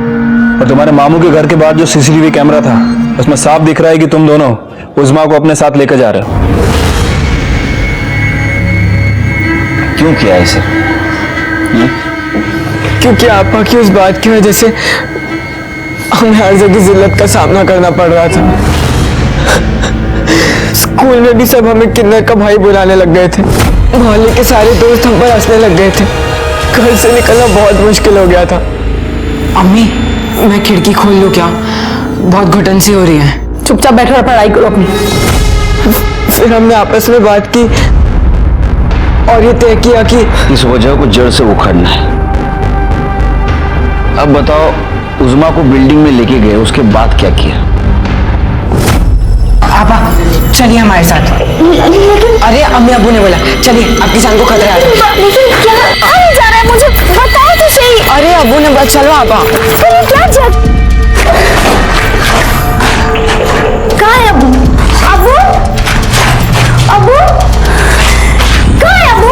और तुम्हारे मामू के घर के बाहर जो सीसीटीवी कैमरा था, उसमें साफ दिख रहा है कि तुम दोनों उज़्मा को अपने साथ लेकर जा रहे हो। क्यों किया इसे? क्योंकि आपा की उस बात की वजह से हमें हर जगह जिल्लत का सामना करना पड़ रहा था। स्कूल में भी सब हमें किन्नर का भाई बुलाने लग गए थे। मोहल्ले के सारे दोस्त हम पर हंसने लग गए थे। घर से निकलना बहुत मुश्किल हो गया था। अम्मी, मैं खिड़की खोल लूं क्या? बहुत घुटन सी हो रही है। चुपचाप बैठो और पढ़ाई करो अपनी। फिर हमने आपस में बात की और ये तय किया कि इस वजह को जड़ से उखाड़ना है। अब बताओ, उज़्मा को बिल्डिंग में लेके गए, उसके बाद क्या किया? आपा चलिए हमारे साथ। अरे अम्मी अब्बू ने बोला चलिए, आपकी जान को खतरा है। क्या जा रहा है? मुझे बताओ तो सही। अरे अब्बू ने बोला चलो आपा। क्या कहाँ है अब्बू? अब्बू, अब्बू कहाँ है अब्बू?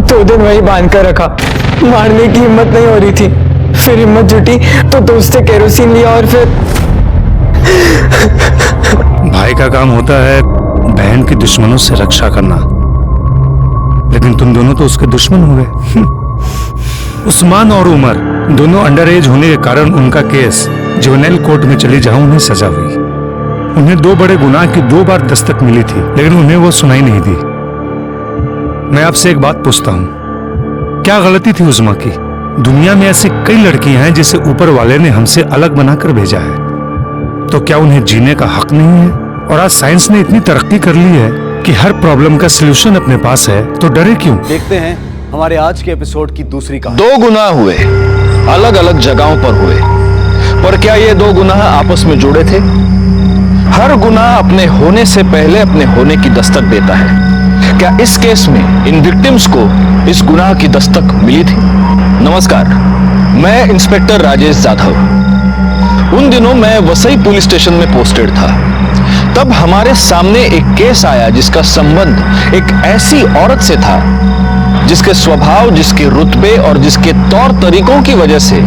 2 दिन वही बांध कर रखा, मारने की हिम्मत नहीं हो रही थी। फिर हिम्मत जुटी तो दोस्त से केरोसिन लिया और फिर भाई का काम होता है बहन की दुश्मनों से रक्षा करना, लेकिन तुम दोनों तो उसके दुश्मन हो गए। उस्मान और उमर दोनों अंडर एज होने के कारण उनका केस जुवेनाइल कोर्ट में चली जहां उन्हें सजा हुई। उन्हें 2 बड़े गुनाह की 2 बार दस्तक मिली थी, लेकिन उन्हें वो सुनाई नहीं दी। मैं आपसे एक बात पूछता हूं, क्या गलती थी उज़्मा की? दुनिया में ऐसी कई लड़कियां हैं जिसे ऊपर वाले ने हमसे अलग बनाकर भेजा है, तो क्या उन्हें जीने का हक नहीं है? और आज साइंस ने इतनी तरक्की कर ली है कि हर प्रॉब्लम का सलूशन अपने पास है, तो डरे क्यों? देखते हैं हमारे आज के एपिसोड की दूसरी कहानी। 2 गुनाह हुए, अलग अलग जगहों पर हुए, पर क्या ये 2 गुनाह आपस में जुड़े थे? हर गुनाह अपने होने से पहले अपने होने की दस्तक देता है। क्या इस केस में इन विक्टिम्स को इस गुनाह की दस्तक मिली थी? नमस्कार, मैं इंस्पेक्टर राजेश जाधव। उन दिनों मैं वसई पुलिस स्टेशन में पोस्टेड था। तब हमारे सामने एक केस आया जिसका संबंध एक ऐसी औरत से था जिसके स्वभाव, जिसके रुतबे और जिसके तौर तरीकों की वजह से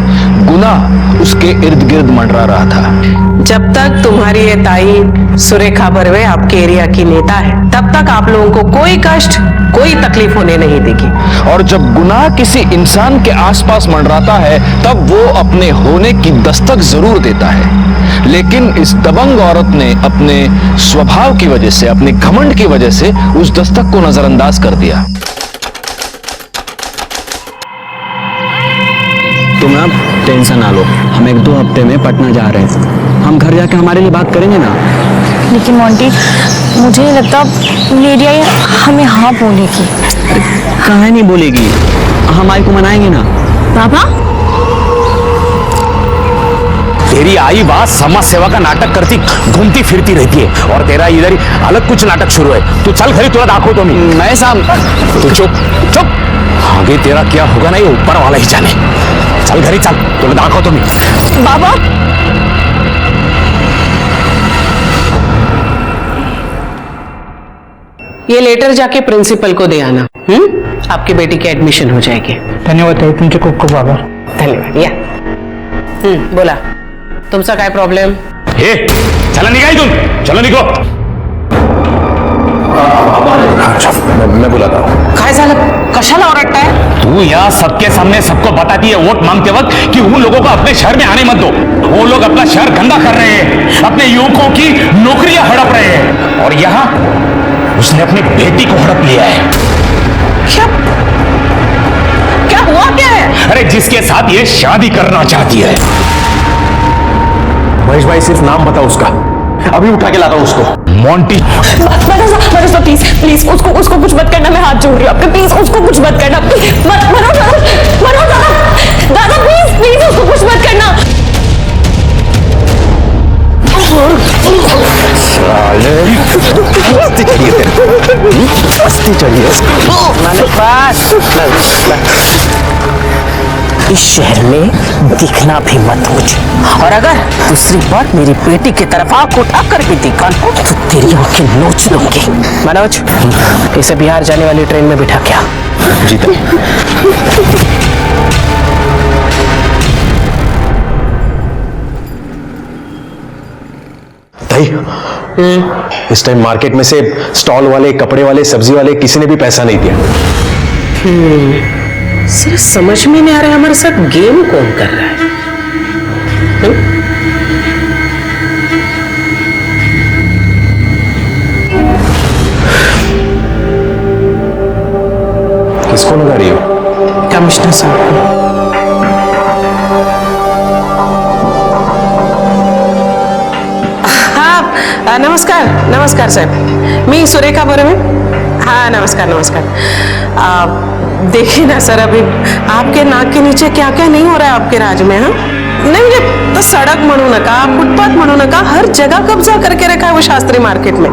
गुनाह उसके इर्द गिर्द मंडरा रहा था। जब तक तुम्हारी ये ताई सुरेखा बर्वे आपके एरिया की नेता है, तब तक आप लोगों को कोई कष्ट, कोई तकलीफ होने नहीं देगी। और जब गुनाह किसी इंसान के आसपास मंडराता है, तब वो अपने होने की दस्तक जरूर देता है। लेकिन इस दबंग औरत ने अपने स्वभाव की वजह से, अपने घमंड की वजह से उस दस्तक को नजरअंदाज कर दिया। तुम आप टेंशन ना लो, हम 1-2 हफ्ते में पटना जा रहे हैं। हम घर जाके हमारे लिए बात करेंगे ना। लेकिन मोंटी, मुझे नहीं लगता मेरी आई हमें हाँ बोलेगी। कहाँ नहीं बोलेगी, हम आई को मनाएंगे ना। पापा, तेरी आई बात समाज सेवा का नाटक करती घूमती फिरती रहती है, और तेरा इधर ही अलग कुछ नाटक शुरू है। तू चल घरी, तुला दाखो तो मैं साहब। तू चुप चुप, आगे तेरा क्या होगा ना ये ऊपर वाला ही जाने। चल घरी चल, तुला दाखो तो बाबा ये लेटर जाके प्रिंसिपल को दे आना। आपकी बेटी की एडमिशन हो जाएगी। धन्यवाद तुमचे खूप खूप आभार। धन्यवाद। या बोला, तुमचा काय प्रॉब्लेम? हे चला निघा इथून, चलो निघो। मैं बुलाता हूँ। काय झालं? कशाला ओरडताय? तू यहाँ सबके सामने सबको बताती है वोट मांगते वक्त कि उन लोगों को अपने शहर में आने मत दो। वो लोग अपना शहर गंदा कर रहे हैं, अपने युवकों की नौकरियां हड़प रहे हैं, और यहाँ उसने अपनी बेटी को हड़प लिया है। क्या हुआ क्या है? अरे जिसके साथ ये शादी करना चाहती है। महेश भाई सिर्फ नाम बताओ उसका, अभी उठा के लाता हूं उसको। मोंटी। मनोज प्लीज प्लीज उसको कुछ मत करना, मैं हाथ जोड़ रही हूँ आपके, प्लीज उसको कुछ मत करना, मनोज दादा प्लीज प्लीज उसको कुछ मत करना। इस शहर में दिखना भी मत मुझे, और अगर दूसरी बार मेरी बेटी की तरफ आंख उठा कर भी दिखा तो तेरी आंखें नोच लूंगी। मनोज, इसे बिहार जाने वाली ट्रेन में बिठा क्या? जी ताई, इस टाइम मार्केट में से स्टॉल वाले, कपड़े वाले, सब्जी वाले किसी ने भी पैसा नहीं दिया। सिर्फ समझ में नहीं आ रहा है हमारे साथ गेम कौन कर रहा है। किसको लगा रही हो? कमिश्नर साहब को। हाँ नमस्कार नमस्कार साहेब, मी सुरेखा बरोबर। हाँ नमस्कार नमस्कार। देखिए ना सर, अभी आपके नाक के नीचे क्या क्या नहीं हो रहा है आपके राज में। हाँ नहीं म्हणजे तो सड़क म्हणू नका, फुटपाथ म्हणू नका, हर जगह कब्जा करके रखा है वो शास्त्री मार्केट में।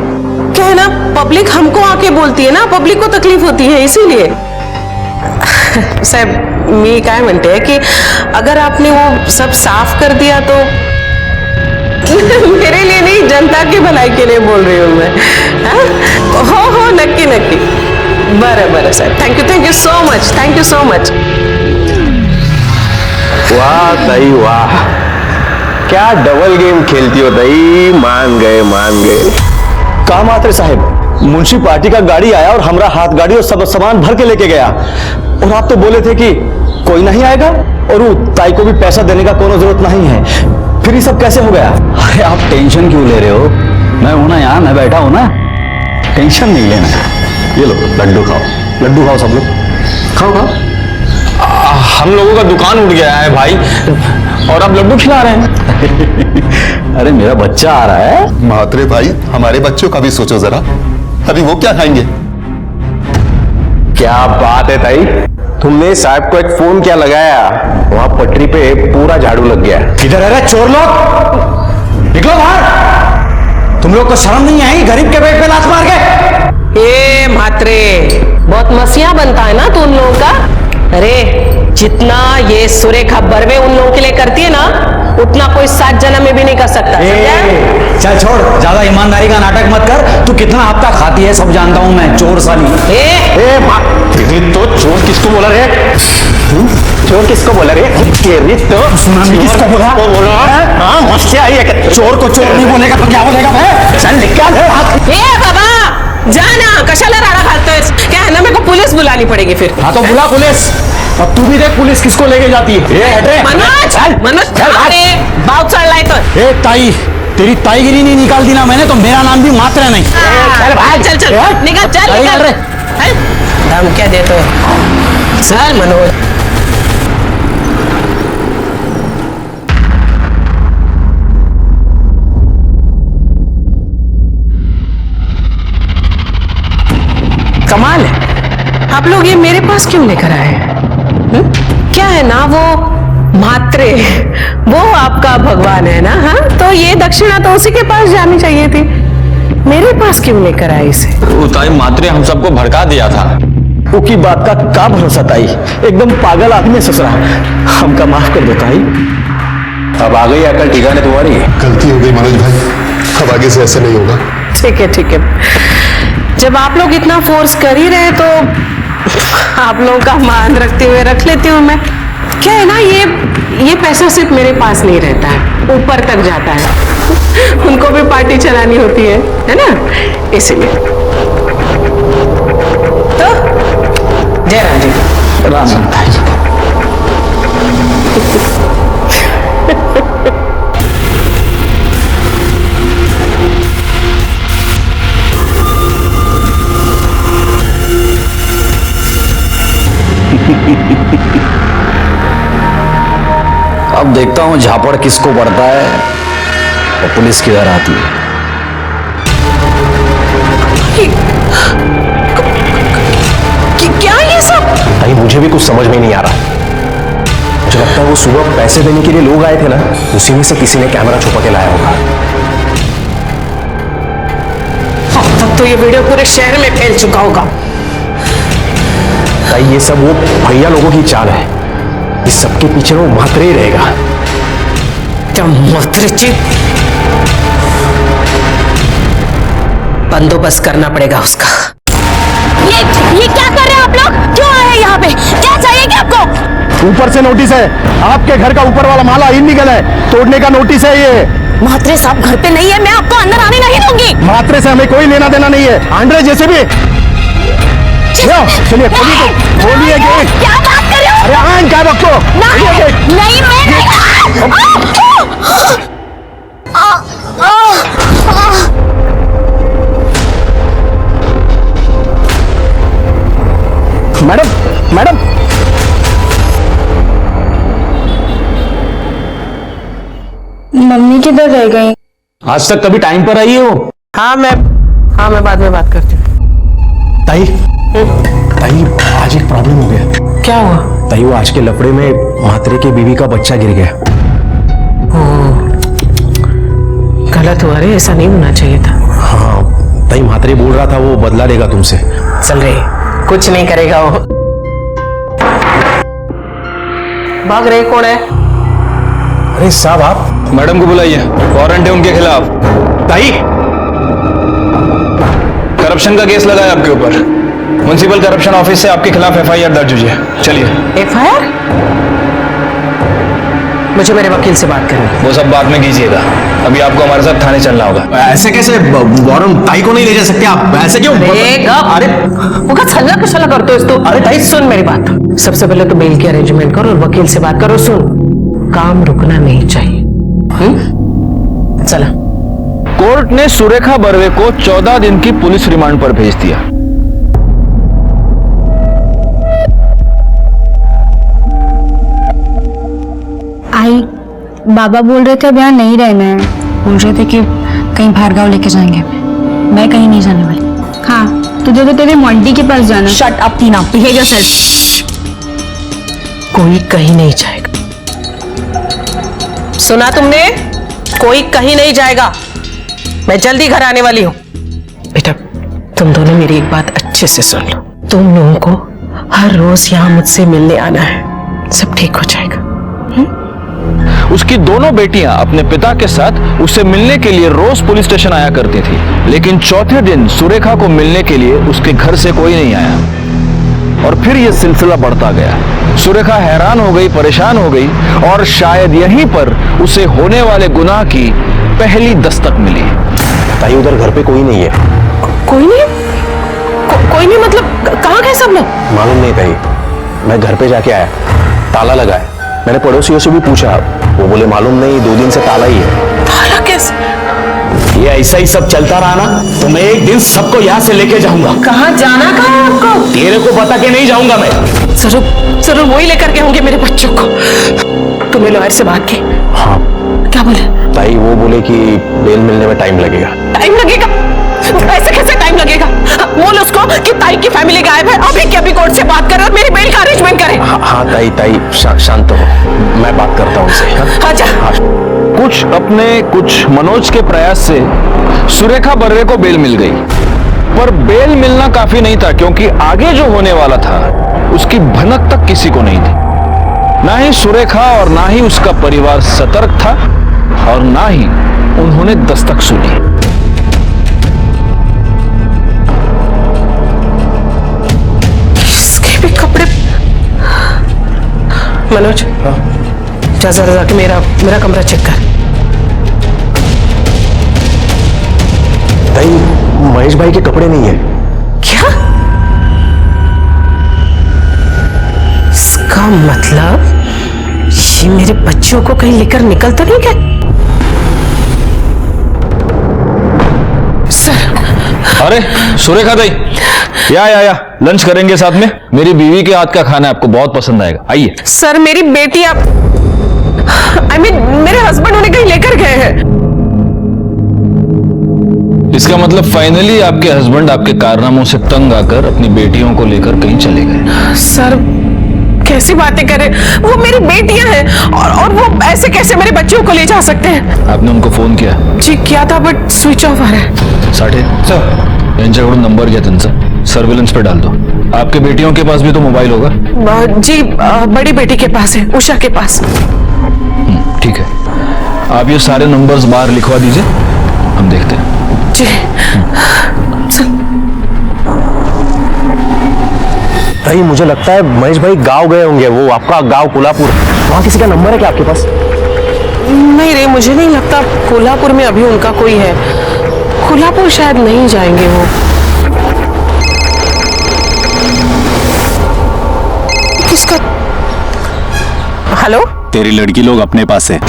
क्या है ना, पब्लिक हमको आके बोलती है ना, पब्लिक को तकलीफ होती है, इसीलिए। साहब मी काय म्हणते कि अगर आपने वो सब साफ कर दिया तो मेरे लिए नहीं, जनता की भलाई के लिए बोल रही हूँ मैं। हो नक्की नक्की। बरं बरं साहेब, thank you so much, thank you so much. वाह ताई वाह, क्या डबल गेम खेलती हो ताई, मान गए मान गए। कहा मात्र साहब, मुंशी पार्टी का गाड़ी आया और हमारा हाथ गाड़ी और सब सामान भर के लेके गया, और आप तो बोले थे कि कोई नहीं आएगा और वो ताई को भी पैसा देने का कोई जरूरत नहीं है, फिर ये सब कैसे हो गया? अरे आप टेंशन क्यों ले रहे हो, मैं हूं ना यहाँ, मैं बैठा हूं ना, टेंशन नहीं लेना। ये लो लड्डू खाओ, लड्डू खाओ सब लोग, खाओ खाओ। हम लोगों का दुकान उठ गया है भाई, और आप लड्डू खिला रहे हैं। अरे मेरा बच्चा आ रहा है। महात्रे भाई, हमारे बच्चों का भी सोचो जरा, अभी वो क्या खाएंगे? क्या बात है ताई, तुमने साहब को एक फोन क्या लगाया, वहां पटरी पे पूरा झाड़ू लग गया। इधर अरे चोर लोग, निकलो बाहर, तुम लोग को शर्म नहीं आई गरीब के पेट पे लात मार के? ए म्हात्रे, बहुत मसिया बनता है ना तू उन लोगों का। अरे जितना ये सुरेखा बर्वे उन लोगों के लिए करती है ना, उतना कोई 7 जन्म में भी नहीं कर सकता। चल छोड़, ज्यादा ईमानदारी का नाटक मत कर, तू कितना हफ्ता खाती है सब जानता हूं मैं, चोर साली। तो चोर किसको बोला रे? चोर किसको बोला रे? तो सुना नहीं किसको बोला? हाँ मस्ती आई है। चोर को चोर नहीं बोलेगा तो क्या बोलेगा भाई? चल निकाल हाथ। बाबा जाना, कशाला राडा घालतोय? क्या है ना, मेरे को पुलिस बुलानी पड़ेगी फिर। हाँ तो बुला पुलिस, अब तू भी देख पुलिस किसको लेके जाती है। मनोज अरे भाव चढ़लाय तो। ए ताई, तेरी ताईगिरी नहीं निकाल दी ना मैंने तो मेरा नाम भी मात्र नहीं। चल भाई, चल निकल, चल निकल। हम क्या देते हो? चल मनोज। कमाल है, आप लोग ये मेरे पास क्यों लेकर आए? क्या है ना, वो म्हात्रे वो आपका भगवान है ना। हाँ तो ये दक्षिणा तो उसी के पास जानी चाहिए थी, मेरे पास क्यों लेकर आए इसे? ताई मात्रे हम सबको भड़का दिया था। उसकी बात का क्या भरोसा ताई, एकदम पागल आदमी ससुरा, हमका माफ कर दो ताई। अब आ गई अकल ठिकाने तुम्हारी। गलती हो गई मनोज भाई, अब आगे से ऐसा नहीं होगा। ठीक है, जब आप लोग इतना फोर्स कर ही रहे तो आप लोगों का मान रखते हुए रख लेती हूँ मैं। क्या है ना, ये पैसा सिर्फ मेरे पास नहीं रहता है, ऊपर तक जाता है, उनको भी पार्टी चलानी होती है ना, इसीलिए। तो जय राम जी। राम राम। अब देखता हूं झापड़ किसको पड़ता है और पुलिस किधर आती है। क्या ये सब? भाई मुझे भी कुछ समझ में नहीं आ रहा। मुझे लगता है वो सुबह पैसे देने के लिए लोग आए थे ना, उसी में से किसी ने कैमरा छुपा के लाया होगा। अब तक तो ये वीडियो पूरे शहर में फैल चुका होगा। भाई ये सब वो भैया लोगों की चाल है। इस सबके पीछे वो मात्रे ही रहेगा। क्या मात्रे? बंदोबस्त करना पड़ेगा उसका। ये क्या कर रहे हैं आप लोग? क्यों आए हैं यहाँ पे? क्या चाहिए क्या आपको? ऊपर से नोटिस है, आपके घर का ऊपर वाला माला इलीगल है, तोड़ने का नोटिस है ये। म्हात्रे साहब घर पे नहीं है, मैं आपको अंदर आने नहीं दूंगी। मात्रे से हमें कोई लेना देना नहीं है। आंड्रे जैसे भी चलिए खोलिए गेट। क्या बात कर रहे हो? अरे आन क्या रखो? नहीं मैं मैडम मैडम मम्मी किधर रह गई? आज तक कभी टाइम पर आई हो? हाँ मैं बाद में बात करती हूँ। ताई ताई आज एक प्रॉब्लम हो गया। क्या हुआ? ताई वो आज के लफड़े में मात्रे की बीवी का बच्चा गिर गया। गलत हुआ रे, ऐसा नहीं होना चाहिए था। हाँ ताई मात्रे बोल रहा था वो बदला लेगा तुमसे। चल रे, कुछ नहीं करेगा वो। भाग रहे कौन है? अरे साहब आप मैडम को बुलाइए, वारंट है उनके खिलाफ। ताई करप्शन का केस लगा है आपके ऊपर। म्युनिसिपल करप्शन ऑफिस से आपके खिलाफ एफआईआर दर्ज हुई है। चलिए। एफआईआर? मुझे मेरे वकील से बात करनी है। वो सब बाद में कीजिएगा, अभी आपको हमारे साथ थाने चलना होगा। ऐसे कैसे वारंट ताई को नहीं ले जा सकते आप? ऐसे क्यों? अरे वो छल्ला कुशला करते हो तू। अरे ताई सुन मेरी बात, सबसे पहले तो बेल की अरेंजमेंट करो और वकील से बात करो। सुन, काम रुकना नहीं चाहिए। चला। कोर्ट ने सुरेखा बर्वे को 14 दिन की पुलिस रिमांड पर भेज दिया। आई बाबा बोल रहे थे अब यहाँ नहीं रहना है। बोल रहे थे कि कहीं भार्गव लेके जाएंगे। मैं कहीं नहीं जाने वाली। हाँ तुझे तो तेरे मॉन्टी के पास जाना। शट अप टीना, बिहेव योरसेल्फ। कोई कहीं नहीं जाएगा। सुना तुमने? कोई कहीं नहीं जाएगा। मैं जल्दी घर आने वाली हूँ। बेटा तुम दोनों मेरी एक बात अच्छे से सुन लो। तुम लोगों को हर रोज यहाँ मुझसे मिलने आना है, सब ठीक हो जाएगा। उसकी दोनों बेटियां अपने पिता के साथ उससे मिलने के लिए रोज पुलिस स्टेशन आया करती थी, लेकिन चौथे दिन सुरेखा को मिलने के लिए उसके घर से कोई नहीं आया और फिर यह सिलसिला बढ़ता गया। सुरेखा हैरान हो गई, परेशान हो गई और शायद यहीं पर उसे होने वाले गुनाह की पहली दस्तक मिली। ताई उधर घर पे कोई नहीं है। कोई नहीं? कोई नहीं मतलब कहाँ गए सब लोग? मालूम नहीं ताई, मैं घर पे जाके आया, ताला लगा है। मैंने पड़ोसियों से भी पूछा, वो बोले मालूम नहीं, 2 दिन से ताला ही है। ताला कैसे? ये ऐसा ही सब चलता रहा ना तो मैं एक दिन सबको यहाँ से लेके जाऊंगा। कहाँ जाना? कहाँ है आपको? तेरे को बता के नहीं जाऊंगा मैं। जरूर वही लेकर के होंगे मेरे बच्चों को। तुमने लॉयर से बात की? हाँ। क्या बोले? ताई वो बोले कि बेल मिलने में टाइम लगेगा। टाइम लगेगा? ऐसे कैसे टाइम लगेगा? बोल उसको कि ताई की फैमिली गायब है, अभी के अभी कोर्ट से बात कर और मेरी बेल का अरेंजमेंट करे। हाँ ताई शांत हो, मैं बात करता हूँ उनसे। हाँ जा। कुछ अपने कुछ मनोज के प्रयास से सुरेखा बर्वे को बेल मिल गई, पर बेल मिलना काफी नहीं था क्योंकि आगे जो होने वाला था उसकी भनक तक किसी को नहीं थी। ना ही सुरेखा और ना ही उसका परिवार सतर्क था और ना ही उन्होंने दस्तक सुनी। इसके भी कपड़े। मनोज जा जरा जाके मेरा कमरा चेक कर। ताई महेश भाई के कपड़े नहीं है। क्या? बच्चों को कहीं लेकर निकल तो नहीं गए? सर। अरे सुरेखा दाई, या लंच करेंगे साथ में। मेरी बीवी के हाथ का खाना आपको बहुत पसंद आएगा, आइए। सर मेरी बेटी आप मेरे हस्बैंड उन्हें कहीं लेकर गए हैं। इसका मतलब फाइनली आपके हस्बैंड आपके कारनामों से तंग आकर अपनी बेटियों को लेकर कहीं चले गए। सर कैसी बातें कर रहे, वो मेरी बेटियां हैं और वो ऐसे कैसे मेरे बच्चों को ले जा सकते हैं? आपने उनको फोन किया? जी किया था, बट स्विच ऑफ आ रहा है। साठे सर यांच्याकडून नंबर घ्या त्यांचा, सर्विलेंस पे डाल दो। आपके बेटियों के पास भी तो मोबाइल होगा? जी बड़ी बेटी के पास है, उषा के पास। ठीक है, आप ये सारे नंबर्स बाहर लिखवा दीजिए, हम देखते हैं। जी। भाई मुझे लगता है महेश भाई गांव गए होंगे, वो आपका गांव कोल्हापुर। वहां किसी का नंबर है क्या आपके पास? नहीं रे, मुझे नहीं लगता कोल्हापुर में अभी उनका कोई है। कोल्हापुर शायद नहीं जाएंगे वो। किसका? हेलो, तेरी लड़की लोग अपने पास है।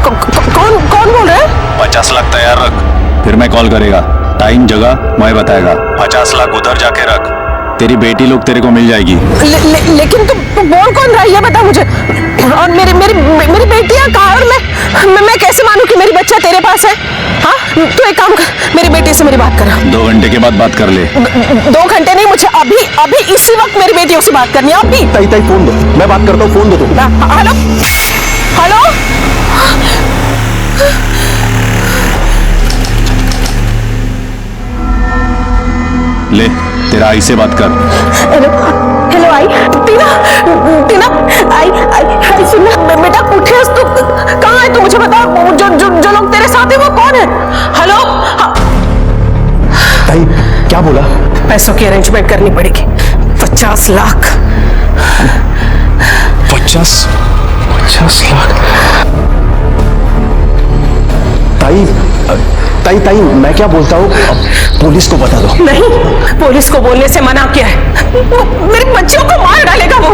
कौन बोल रहा है? 50 लाख तैयार रख, फिर मैं कॉल करेगा। टाइम जगह मैं बताएगा। 50 लाख उधर जाके रख, तेरी बेटी लोग तेरे को मिल जाएगी। लेकिन तू बोल कौन रहा है ये बता मुझे। और मेरी बेटियां कहाँ? और मैं कैसे मानूं कि मेरी बच्चा तेरे पास है? हाँ, तू एक काम कर, मेरी बेटी से मेरी बात करा। 2 घंटे के बाद बात कर ले। 2 घंटे नहीं, मुझे अभी इसी वक्त मेरी बेटियों से बात करनी है। अभी ताई फोन दो, मैं बात करता हूँ, फोन दो तुम। Hello hello. ले, तेरा आई से बात कर। हेलो हेलो आई। टीना आई सुनना बेटा, उठे तू? कहाँ है तू? मुझे बता, जो लोग तेरे साथ है वो कौन है? हेलो। ताई क्या बोला? पैसों की अरेंजमेंट करनी पड़ेगी। 50 लाख। 50 लाख? ताई मैं क्या बोलता हूँ, पुलिस को बता दो। नहीं, पुलिस को बोलने से मना किया है। मेरे बच्चों को मार डालेगा वो।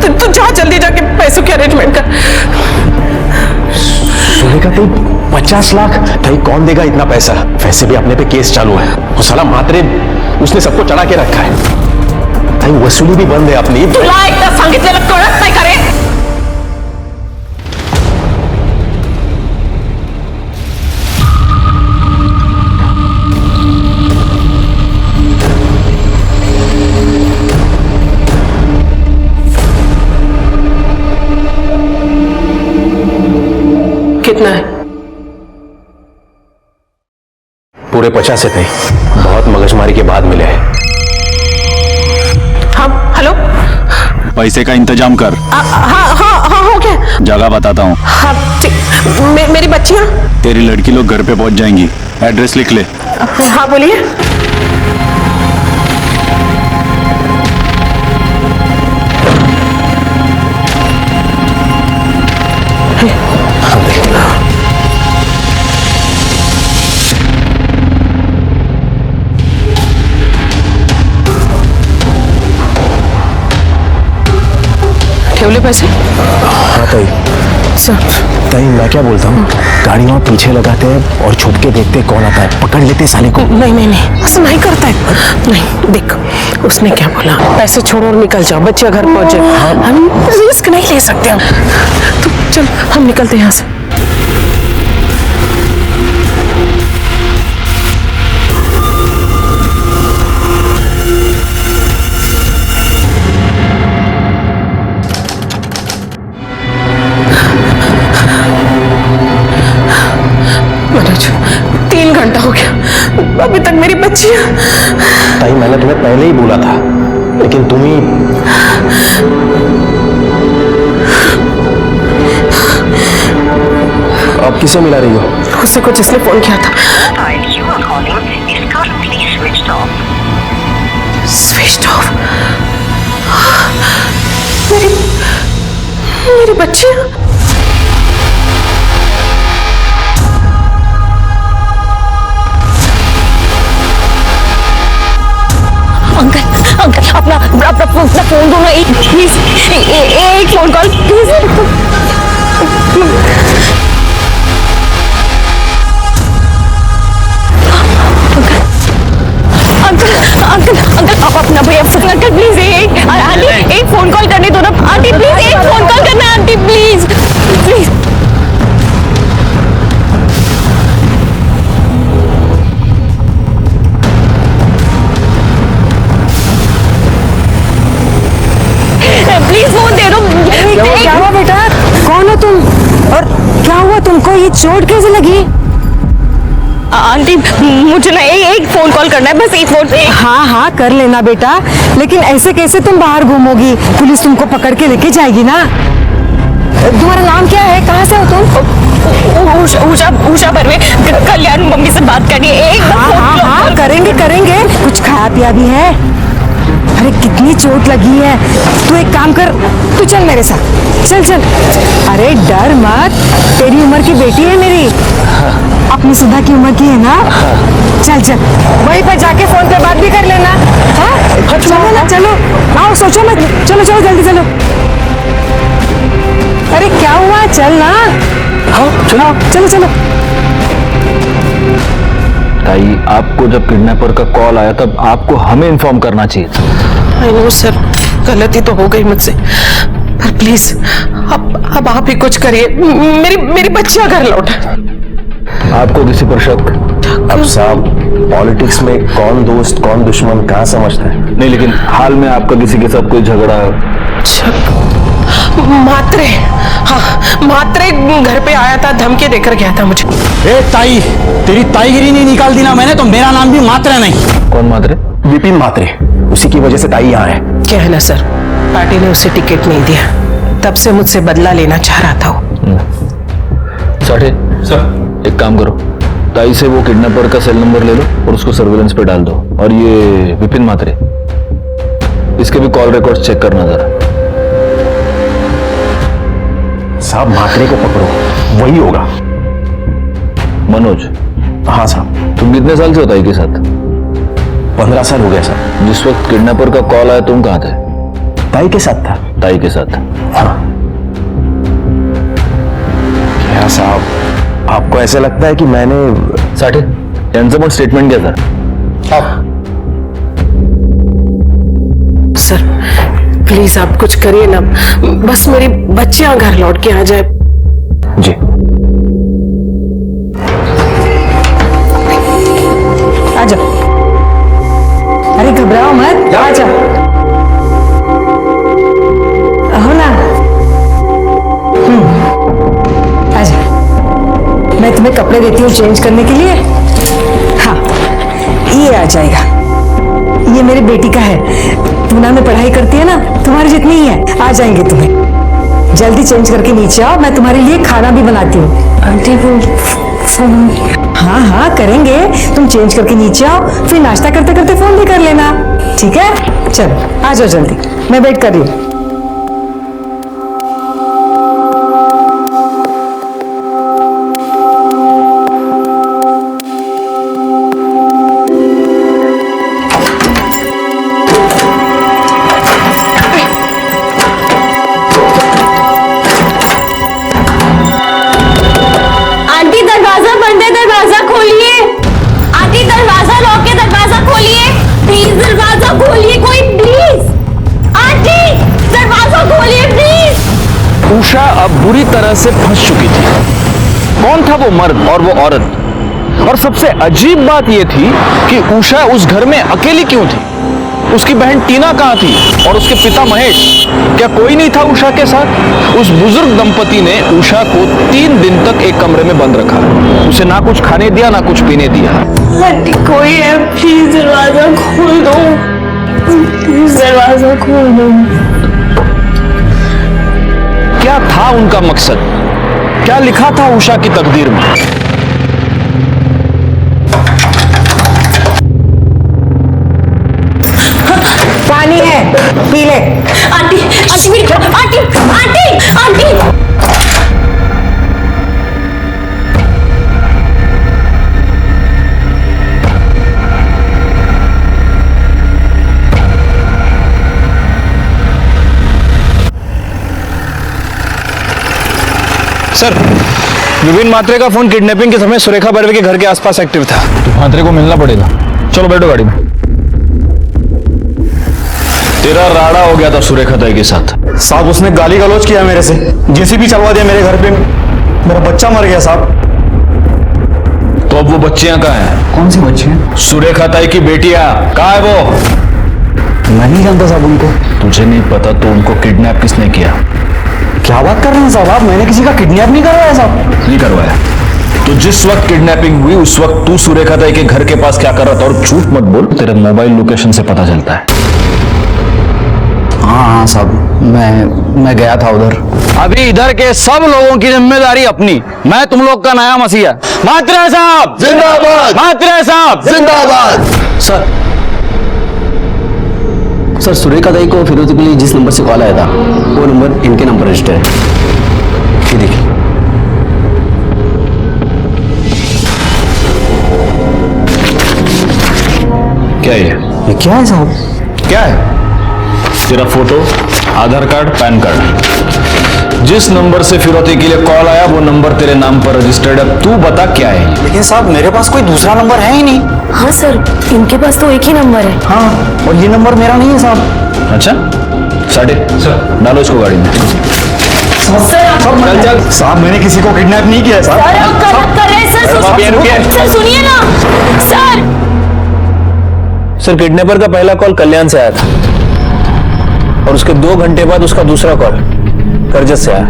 तू जा जल्दी जाके पैसों की अरेंजमेंट कर। सुनेगा तो 50 लाख? ताई कौन देगा इतना पैसा? वैसे भी अपने पे केस चालू है, वो साला मात्रे उसने सबको चढ़ा के रखा है। ताई वसूली भी बंद है अपनी। तुला एकदा सांगितलेलं कळत नाही का रे? कितना है? पूरे 50 है ताई, बहुत मगजमारी के बाद मिले हैं। हाँ हेलो। पैसे का इंतजाम कर। हाँ हो गया। जगह बताता हूँ। हाँ ठीक। मेरी बच्चियाँ? तेरी लड़की लोग घर पे पहुंच जाएंगी, एड्रेस लिख ले। हाँ बोलिए। ठेवले पैसे? हाँ ताई। ताई मैं क्या बोलता हूँ, गाड़ी वहाँ पीछे लगाते हैं और छुप के देखते हैं कौन आता है, पकड़ लेते साले को। नहीं ऐसा नहीं करता है। नहीं देख, उसने क्या बोला, पैसे छोड़ो और निकल जाओ, बच्चे घर पहुंचे। हम रिस्क नहीं ले सकते हम। तो चल हम निकलते हैं यहाँ से। मनोज 3 घंटा हो गया, अभी तक मेरी बच्चियां। ताई मैंने तुम्हें पहले ही बोला था, लेकिन तुम ही। अब किसे मिला रही हो? उसे को जिसने फोन किया था। Switch off. मेरी बच्चियां। अंकल अंकल अपना फोन दो ना, एक प्लीज, एक phone call please. Uncle uncle uncle आप अपना भैया अंकल प्लीज आंटी एक फोन कॉल करने दो ना आंटी, प्लीज एक फोन कॉल करना aunty, please please. Please phone दे दो। क्या हुआ बेटा, कौन हो तुम और क्या हुआ तुमको, ये चोट कैसे लगी? आंटी मुझे ना एक फोन कॉल करना है, बस एक फोन। हाँ हाँ कर लेना बेटा, लेकिन ऐसे कैसे तुम बाहर घूमोगी, पुलिस तुमको पकड़ के लेके जाएगी ना। तुम्हारा नाम क्या है, कहाँ से हो तुम? उषा भरवे, कल्याण मम्मी से बात करनी है। हाँ करेंगे करेंगे, कुछ खाया पिया भी है? अरे कितनी चोट लगी है, तू एक काम कर, तू चल मेरे साथ, चल चल। अरे डर मत, तेरी उम्र की बेटी है मेरी, अपनी सुधा की उम्र की है ना। चल चल, वहीं पर जाके फोन पे बात भी कर लेना। हाँ चलो ना, चलो आओ, सोचो मत, चलो चलो जल्दी चलो। अरे क्या हुआ, चल ना। हाँ चलो चलो चलो। ताई, आपको जब किडनैपर का कॉल आया तब आपको हमें इन्फॉर्म करना चाहिए था। आई नो सर, गलती तो हो गई मुझसे, पर प्लीज अब आप ही कुछ करिए, मेरी बच्चियां घर लौटे। आपको किसी पर शक? अब साहब पॉलिटिक्स में कौन दोस्त कौन दुश्मन कहाँ समझता है। नहीं, लेकिन हाल में आपका किसी के साथ कोई झगड़ा? मात्रे, हाँ मात्रे घर पे आया था, धमकी देकर गया था मुझे। ए ताई, तेरी ताईगिरी नहीं निकाल दी ना मैंने तो मेरा नाम भी मात्रे नहीं। कौन मात्रे? विपिन मात्रे, उसी की वजह से ताई यहाँ है। क्या है ना सर, पार्टी ने उसे टिकट नहीं दिया, तब से मुझसे बदला लेना चाह रहा था वो। साठे सर, एक काम करो, ताई से वो किडनैपर का सेल नंबर ले लो और उसको सर्विलेंस पे डाल दो। और ये विपिन मात्रे, इसके भी कॉल रिकॉर्ड्स चेक करना जरा। साहब मात्रे को पकड़ो, वही होगा। मनोज? हाँ साहब। तुम कितने साल से हो ताई के साथ? 15 साल हो गया सर। जिस वक्त किडनैपर का कॉल आया तुम कहाँ थे? ताई के साथ था। ताई के साथ? हाँ। क्या साहब, आपको ऐसे लगता है कि मैंने? साठे, यांचं स्टेटमेंट क्या सर? सर प्लीज आप कुछ करिए ना, बस मेरी बच्चियां घर लौट के आ जाए। जी। आ जाओ, अरे घबराओ मत, आ जाओ, हो ना। आ जाओ, मैं तुम्हें कपड़े देती हूँ चेंज करने के लिए। हाँ ये आ जाएगा, ये मेरी बेटी का है, पूना में पढ़ाई करती है ना, तुम्हारी जितनी ही है, आ जाएंगे तुम्हें। जल्दी चेंज करके नीचे आओ, मैं तुम्हारे लिए खाना भी बनाती हूँ। आंटी वो हाँ हाँ करेंगे, तुम चेंज करके नीचे आओ, फिर नाश्ता करते करते फोन भी कर लेना, ठीक है? चलो आ जाओ जल्दी, मैं वेट कर रही हूँ। उषा अब बुरी तरह से फंस चुकी थी। कौन था वो मर्द और वो औरत? और सबसे अजीब बात यह थी कि उषा उस घर में अकेली क्यों थी? उसकी बहन टीना कहाँ थी और उसके पिता महेश? क्या कोई नहीं था उषा के साथ? उस बुजुर्ग दंपति ने उषा को 3 दिन तक एक कमरे में बंद रखा, उसे ना कुछ खाने दिया ना कुछ पीने दिया। आंटी कोई है, प्लीज दरवाजा खोल दो, प्लीज दरवाजा खोल दो। क्या था उनका मकसद? क्या लिखा था उषा की तकदीर में? पानी है, पी ले। आंटी आंटी मेरी aunty aunty aunty sir, Vipin Matre का फोन किडनैपिंग के समय सुरेखा बर्वे के घर के आसपास एक्टिव था। तो मात्रे को मिलना पड़ेगा। चलो बैठो गाड़ी में। तेरा राड़ा हो गया था सुरेखा ताई के साथ। साहब उसने गाली गलौज किया मेरे से, जेसीबी चलवा दिया मेरे घर पे, मेरा बच्चा मर गया साहब। तो अब वो बच्चियां कहाँ हैं? कौन सी बच्चियां? सुरेखा ताई की बेटियां कहाँ है वो? मैं नहीं जानता साहब उनको। तुझे नहीं पता तो उनको किडनैप किसने किया? क्या बात कर रहे हैं साहब आप? मैंने किसी का किडनैप नहीं करवाया साहब। नहीं करवाया तो जिस वक्त किडनैपिंग हुई उस वक्त तू सुरेखा ताई के घर के पास क्या कर रहा था? और झूठ मत बोल, तेरे मोबाइल लोकेशन से पता चलता है। हाँ साहब, मैं गया था उधर। अभी इधर के सब लोगों की जिम्मेदारी अपनी। मैं तुम लोग का नया मसीहा मात्रे साहब जिंदाबाद, मात्रे साहब जिंदाबाद। सर सुरेखा ताई को फिरोजी के लिए जिस नंबर से कॉल आया था वो नंबर इनके नंबर रजिस्टर है। ये देखिए। क्या ये क्या है साहब? क्या है? तेरा फोटो, आधार कार्ड, पैन कार्ड। जिस नंबर से फिरौती के लिए कॉल आया वो नंबर तेरे नाम पर रजिस्टर्ड है। तू बता क्या है? लेकिन साहब मेरे पास कोई दूसरा नंबर है ही नहीं। हाँ सर, इनके पास तो एक ही नंबर है। हाँ, और ये नंबर मेरा नहीं है साहब। अच्छा, साढ़े डालो इसको गाड़ी में। चल चल साहब, मैंने किसी को किडनैप नहीं किया है सर सुनिए ना सर। सर किडनैपर का पहला कॉल कल्याण से आया था और उसके 2 घंटे बाद उसका दूसरा कॉल करजत से आया।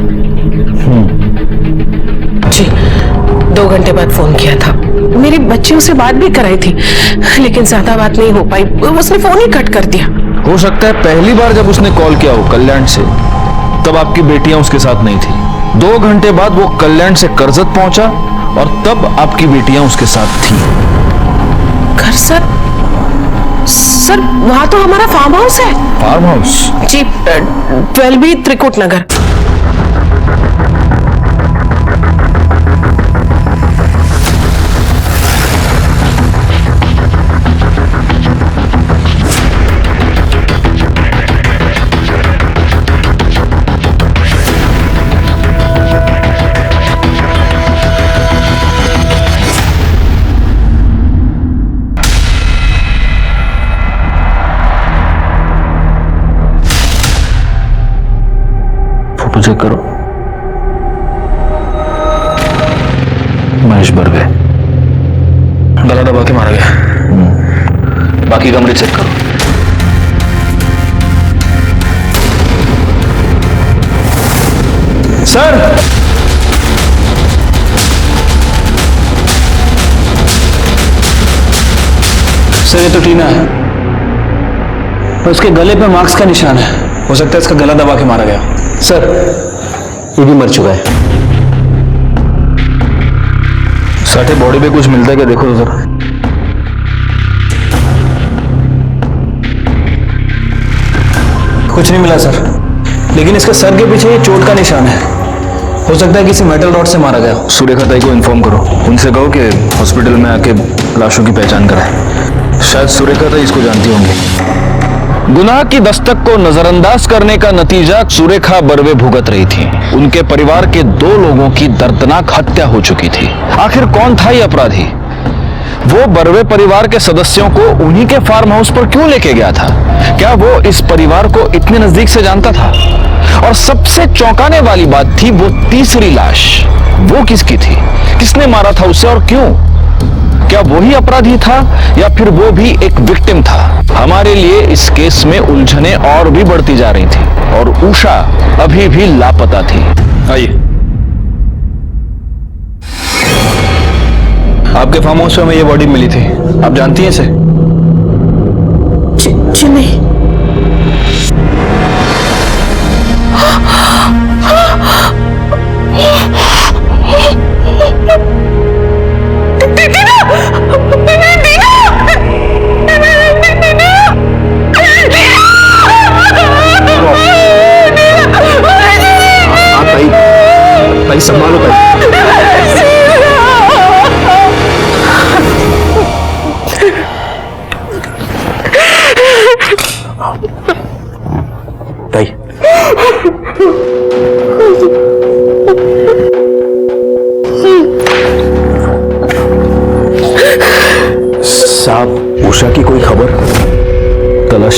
जी 2 घंटे बाद फोन किया था। मेरी बच्चियों से बात भी कराई थी लेकिन ज्यादा बात नहीं हो पाई, उसने फोन ही कट कर दिया। हो सकता है पहली बार जब उसने कॉल किया हो कल्याण से तब आपकी बेटियां उसके साथ नहीं थी। 2 घंटे बाद वो कल्याण से करजत पहुंचा और तब आपकी बेटियां उसके साथ थी। घर सर वहां तो हमारा फार्म हाउस है। Farm house? जी 12B त्रिकुट नगर। चेक करो। महेश बर्वे गला दबा के मारा गया। बाकी कमरे चेक करो। सर ये तो टीना है और उसके गले पे मार्क्स का निशान है। हो सकता है इसका गला दबा के मारा गया। सर ये भी मर चुका है। साठे बॉडी पे कुछ मिलता है क्या? देखो तो सर। कुछ नहीं मिला सर, लेकिन इसके सर के पीछे ये चोट का निशान है। हो सकता है किसी मेटल रॉड से मारा गया। सुरेखा ताई को इन्फॉर्म करो, उनसे कहो कि हॉस्पिटल में आके लाशों की पहचान कराए। शायद सुरेखा ताई इसको जानती होंगी। गुनाह की दस्तक को नजरअंदाज करने का नतीजा सुरेखा बर्वे भुगत रही थी। उनके परिवार के 2 लोगों की दर्दनाक हत्या हो चुकी थी। आखिर कौन था ये अपराधी? वो बर्वे परिवार के सदस्यों को उन्हीं के फार्म हाउस पर क्यों लेके गया था? क्या वो इस परिवार को इतने नजदीक से जानता था? और सबसे चौंकाने वाली बात थी वो तीसरी लाश, वो किसकी थी? किसने मारा था उसे और क्यों? क्या वो ही अपराधी था या फिर वो भी एक विक्टिम था? हमारे लिए इस केस में उलझने और भी बढ़ती जा रही थी और उषा अभी भी लापता थी। आइए, आपके फार्म हाउस में ये बॉडी मिली थी, आप जानती हैं इसे? जी नहीं। भाई संभालो भाई।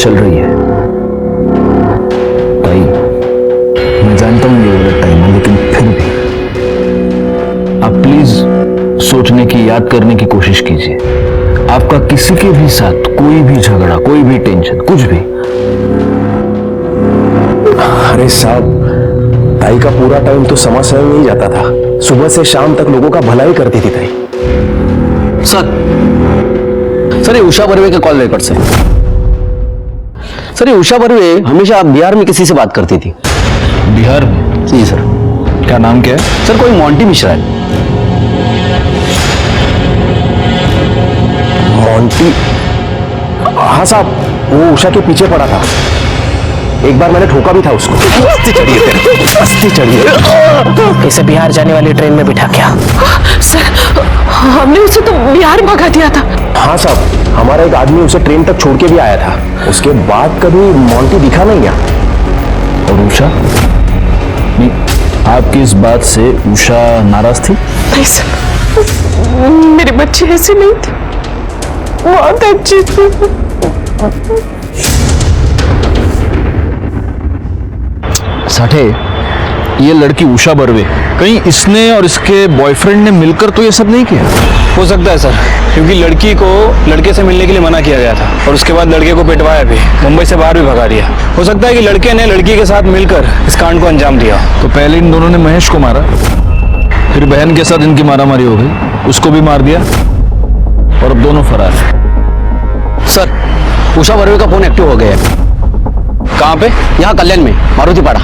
चल रही है। भाई मैं जानता हूँ ये गलत टाइम है, लेकिन फिर भी आप प्लीज सोचने की, याद करने की कोशिश कीजिए। आपका किसी के भी साथ कोई भी झगड़ा, कोई भी टेंशन, कुछ भी। अरे साहब, ताई का पूरा टाइम तो समाज सेवा में ही जाता था। सुबह से शाम तक लोगों का भला ही करती थी ताई। सर ये उषा बर्वे के कॉल रिकॉर्ड से। सर ये उषा बर्वे हमेशा बिहार में किसी से बात करती थी। बिहार में? जी सर। क्या नाम क्या है? सर कोई मोंटी मिश्रा है। मोंटी? हाँ साहब, वो उषा के पीछे पड़ा था। एक बार मैंने ठोका भी था उसको। अस्ती चढ़िए तेरे, अस्ती चढ़िए। इसे बिहार जाने वाली ट्रेन में बिठा क्या? सर हमने उसे तो बिहार भगा दिया था। हाँ साहब, हमारा एक आदमी उसे ट्रेन तक छोड़ के भी आया था। उसके बाद कभी मोंटी दिखा नहीं यहाँ। और उषा? नहीं, आपकी इस बात से उषा नाराज थी? नहीं सर, मेरे बच्चे ऐसे नहीं थे, बहुत अच्छी थी। साठे, ये लड़की उषा बर्वे, कहीं इसने और इसके बॉयफ्रेंड ने मिलकर तो ये सब नहीं किया? हो सकता है सर, क्योंकि लड़की को लड़के से मिलने के लिए मना किया गया था और उसके बाद लड़के को पिटवाया भी, मुंबई से बाहर भी भगा दिया। हो सकता है कि लड़के ने लड़की के साथ मिलकर इस कांड को अंजाम दिया। तो पहले इन दोनों ने महेश को मारा, फिर बहन के साथ इनकी मारामारी हो गई, उसको भी मार दिया और अब दोनों फरार हैं। सर उषा बर्वे का फोन एक्टिव हो गया है। कहाँ पे? यहाँ कल्याण में, मारुति पाड़ा।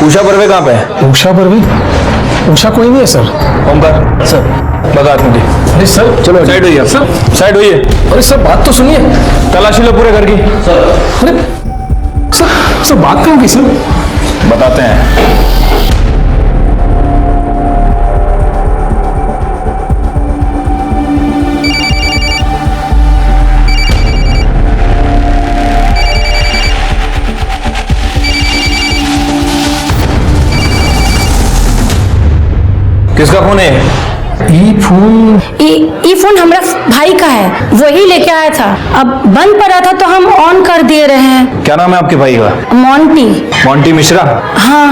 उषा बर्वे कहाँ पे है? उषा बर्वे? उषा कोई नहीं है सर। ओमकार सर बता मुझे। अरे सर चलो साइड होइए सर, साइड होइए। अरे सर बात तो सुनिए। तलाशी लो पूरे घर की। अरे सर बात कहाँ की सर? बताते हैं। किसका फोन है? ये फोन हमारा भाई का है, वही लेके आया था। अब बंद पड़ा था तो हम ऑन कर दे रहे हैं। क्या नाम है आपके भाई का? मोंटी। मोंटी मिश्रा? हाँ।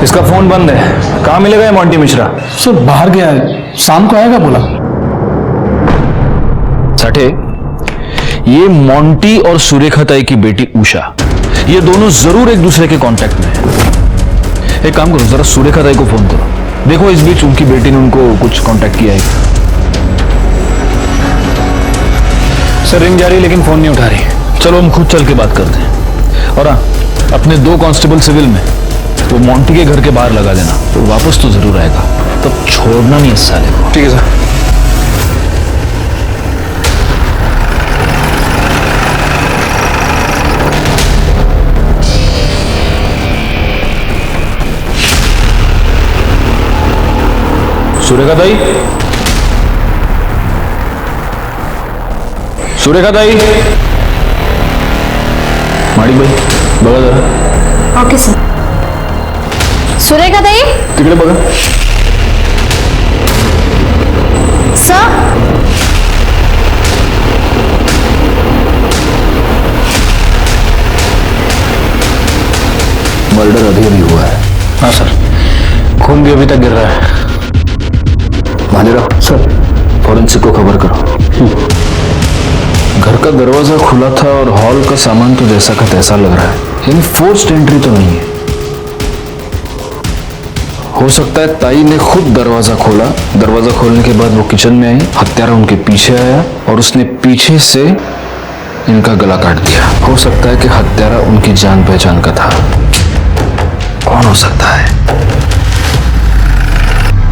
इसका फोन बंद है, कहाँ मिलेगा ये मोंटी मिश्रा? सर बाहर गया है, शाम को आएगा बोला। साठे, ये मोंटी और सुरेखा ताई की बेटी उषा, ये दोनों जरूर एक दूसरे के कांटेक्ट में हैं। एक काम करो, जरा सुरेखा ताई को फोन करो, देखो इस बीच उनकी बेटी ने उनको कुछ कांटेक्ट किया है। सर रिंग जा रही लेकिन फोन नहीं उठा रही। चलो हम खुद चल के बात करते हैं। और हाँ, अपने 2 कांस्टेबल सिविल में वो मोंटी के घर के बाहर लगा देना, तो वापस तो जरूर आएगा, तब छोड़ना नहीं इस साले को। ठीक है सर। सुरेखा ताई, सुरेखा ताई। माड़ी भाई बघा जरा। Okay sir. सुरेखा ताई? तिकडे बघा। सर मर्डर अभी अभी हुआ है। हाँ सर, खून भी अभी तक गिर रहा है। भालेराव सर, फॉरेंसिक को खबर करो। घर का दरवाजा खुला था और हॉल का सामान तो जैसा का तैसा लग रहा है, यानी फोर्स्ड एंट्री तो नहीं है। हो सकता है ताई ने खुद दरवाजा खोला, दरवाजा खोलने के बाद वो किचन में आई, हत्यारा उनके पीछे आया और उसने पीछे से इनका गला काट दिया। हो सकता है कि हत्यारा उनकी जान पहचान का था। कौन हो सकता है?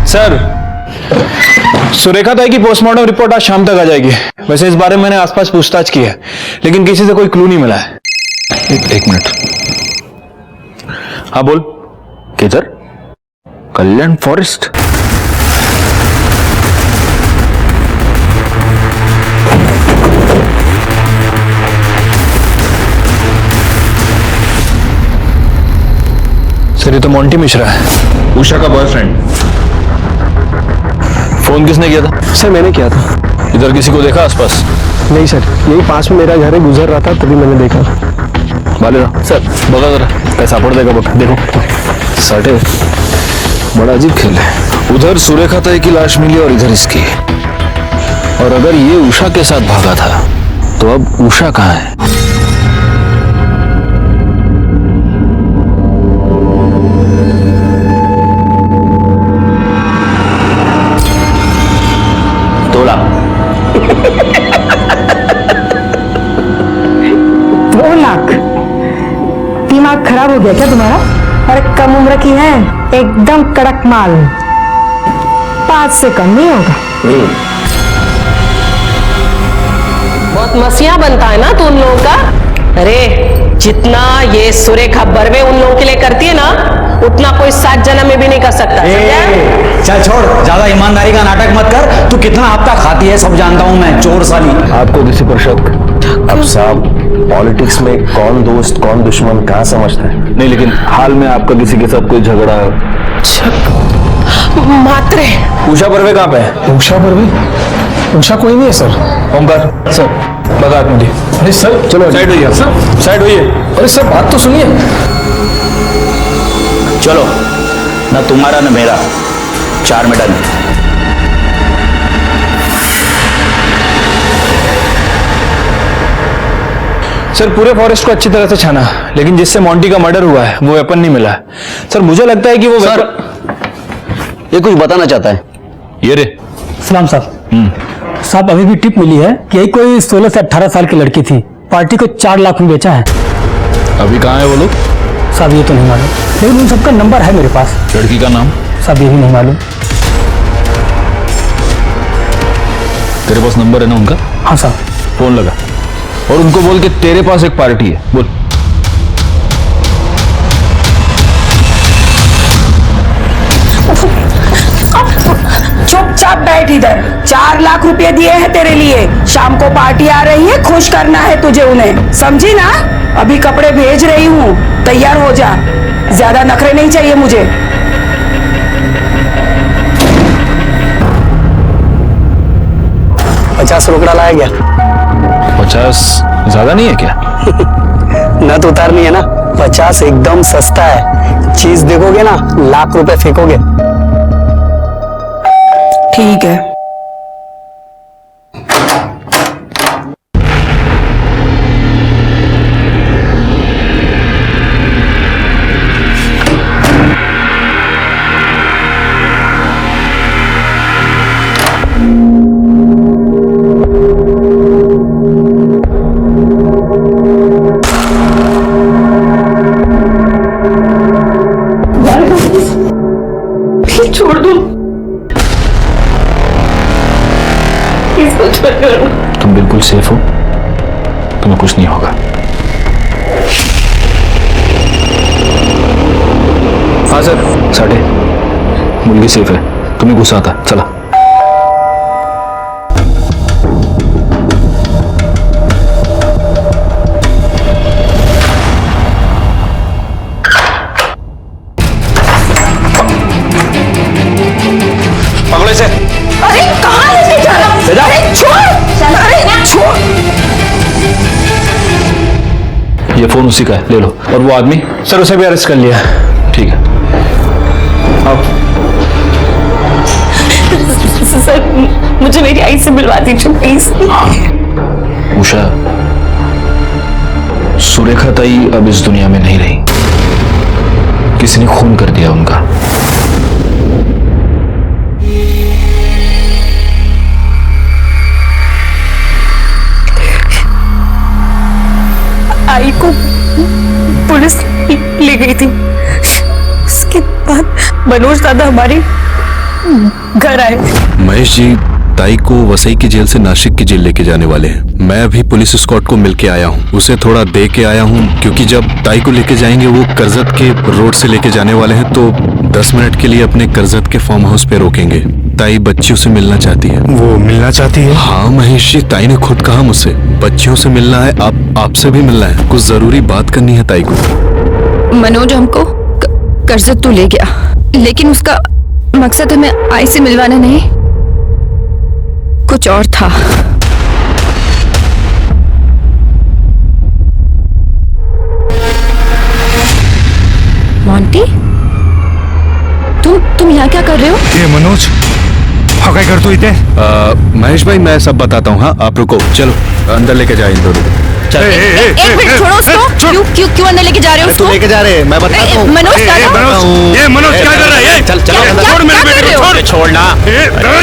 सर, सुरेखा ताई की पोस्टमार्टम रिपोर्ट आज शाम तक आ जाएगी। वैसे इस बारे में मैंने आसपास पूछताछ की है, लेकिन किसी से कोई क्लू नहीं मिला है। एक मिनट। हाँ बोल। किधर? कल्याण फॉरेस्ट? सर ये तो मोंटी मिश्रा है, उषा का बॉयफ्रेंड। फोन किसने किया था? सर मैंने किया था। इधर किसी को देखा आसपास? नहीं सर, यही पास में मेरा घर है, गुजर रहा था तभी मैंने देखा। बालेरा सर बगा जरा कैसा पड़ देगा बका, देखो साटे। बड़ा अजीब खेल है, उधर सुरेखा ताई की लाश मिली और इधर इसकी। और अगर ये उषा के साथ भागा था तो अब उषा कहाँ है? तोला 2 लाख? दिमाग खराब हो गया क्या तुम्हारा? अरे कम उम्र की है, एकदम कड़क माल, 5 से कम नहीं होगा। बहुत मसिया बनता है ना तू उन लोगों का। अरे जितना ये सुरेखा बर्वे उन लोगों के लिए करती है ना, उतना कोई 7 जन्म में भी नहीं कर सकता। चल छोड़, ज्यादा ईमानदारी का नाटक मत कर। तू कितना हफ्ता खाती है सब जानता हूं मैं, चोर साली। आपको किसी पर शक? अब साहब पॉलिटिक्स में कौन दोस्त कौन दुश्मन कहाँ समझता है? नहीं, लेकिन हाल में आपका किसी के साथ कोई झगड़ा? मात्रे उषा बर्वे कहाँ पे है? उषा बर्वे? उषा कोई नहीं है सर। ओमकार सर बता मुझे। अरे सर चलो साइड होइए सर, साइड होइए। अरे सर बात तो सुनिए। चलो ना तुम्हारा ना मेरा, 4 में डन। सर पूरे फॉरेस्ट को अच्छी तरह से छाना, लेकिन जिससे मोंटी का मर्डर हुआ है वो वेपन नहीं मिला है। सर मुझे लगता है कि वो सर ये कुछ बताना चाहता है। ये रे सलाम साहब। साहब अभी भी टिप मिली है कि यही कोई 16 से 18 साल की लड़की थी, पार्टी को 4 लाख में बेचा है। अभी कहाँ है वो लोग? साहब ये तो नहीं मालूम, लेकिन उन सबका नंबर है मेरे पास। लड़की का नाम? साहब ये भी नहीं मालूम। तेरे पास नंबर है ना उनका? हाँ साहब। फोन लगा और उनको बोल के तेरे पास एक पार्टी है, बोल। चुपचाप बैठ इधर। 4 लाख रुपए दिए हैं तेरे लिए, शाम को पार्टी आ रही है, खुश करना है तुझे उन्हें, समझी ना? अभी कपड़े भेज रही हूँ, तैयार हो जा। ज्यादा नखरे नहीं चाहिए मुझे। ₹50 रोकड़ा लाया गया। 50 ज्यादा नहीं है क्या? न तो उतारनी है ना, 50 एकदम सस्ता है। चीज देखोगे ना, लाख रुपए फेंकोगे। ठीक है। छोड़ दो, तुम बिल्कुल सेफ हो, तुम्हें कुछ नहीं होगा। हाँ सर। साढ़े मुर्गी सेफ है, तुम्हें गुस्सा आता? चला। पकड़ो इसे। अरे कहाँ लेके जा रहा? अरे छोड़, अरे छोड़। ये फोन उसी का है, ले लो। और वो आदमी? सर उसे भी अरेस्ट कर लिया। ठीक है आओ। सर मुझे मेरी आई से मिलवा दीजिए प्लीज। उषा, सुरेखा ताई अब इस दुनिया में नहीं रही, किसी ने खून कर दिया उनका। आई को पुलिस ले गई थी, उसके बाद मनोज दादा हमारे घर आए। महेश जी, ताई को वसई की जेल से नासिक की जेल लेके जाने वाले हैं। मैं अभी पुलिस स्क्वाड को मिलके आया हूँ, उसे थोड़ा दे के आया हूँ, क्योंकि जब ताई को लेके जाएंगे वो करजत के रोड से लेके जाने वाले हैं, तो 10 मिनट के लिए अपने करजत के फार्म हाउस पे रोकेंगे। ताई बच्चियों से मिलना चाहती है। वो मिलना चाहती है? हाँ महेश जी, ताई ने खुद कहा मुझसे बच्चियों से मिलना है, आपसे भी मिलना है, कुछ जरूरी बात करनी है ताई को। मनोज हमको कर्जत तो ले गया, लेकिन उसका मकसद हमें आई से मिलवाना नहीं, कुछ और था। मोंटी, तुम यहाँ क्या कर रहे हो? ये मनोज काय करतो इथे? महेश भाई मैं सब बताता हूँ। हाँ आप रुको, चलो अंदर लेके जाए इन दोनों को। एक मिनट छोड़ो उसको। क्यों अंदर लेके जा रहे हो उसको? लेके जा रहे हैं, मैं बताता हूँ। मनोज ये मनोज क्या कर रहा है? चल छोड़ मेरे बेटे को, छोड़। छोड़ना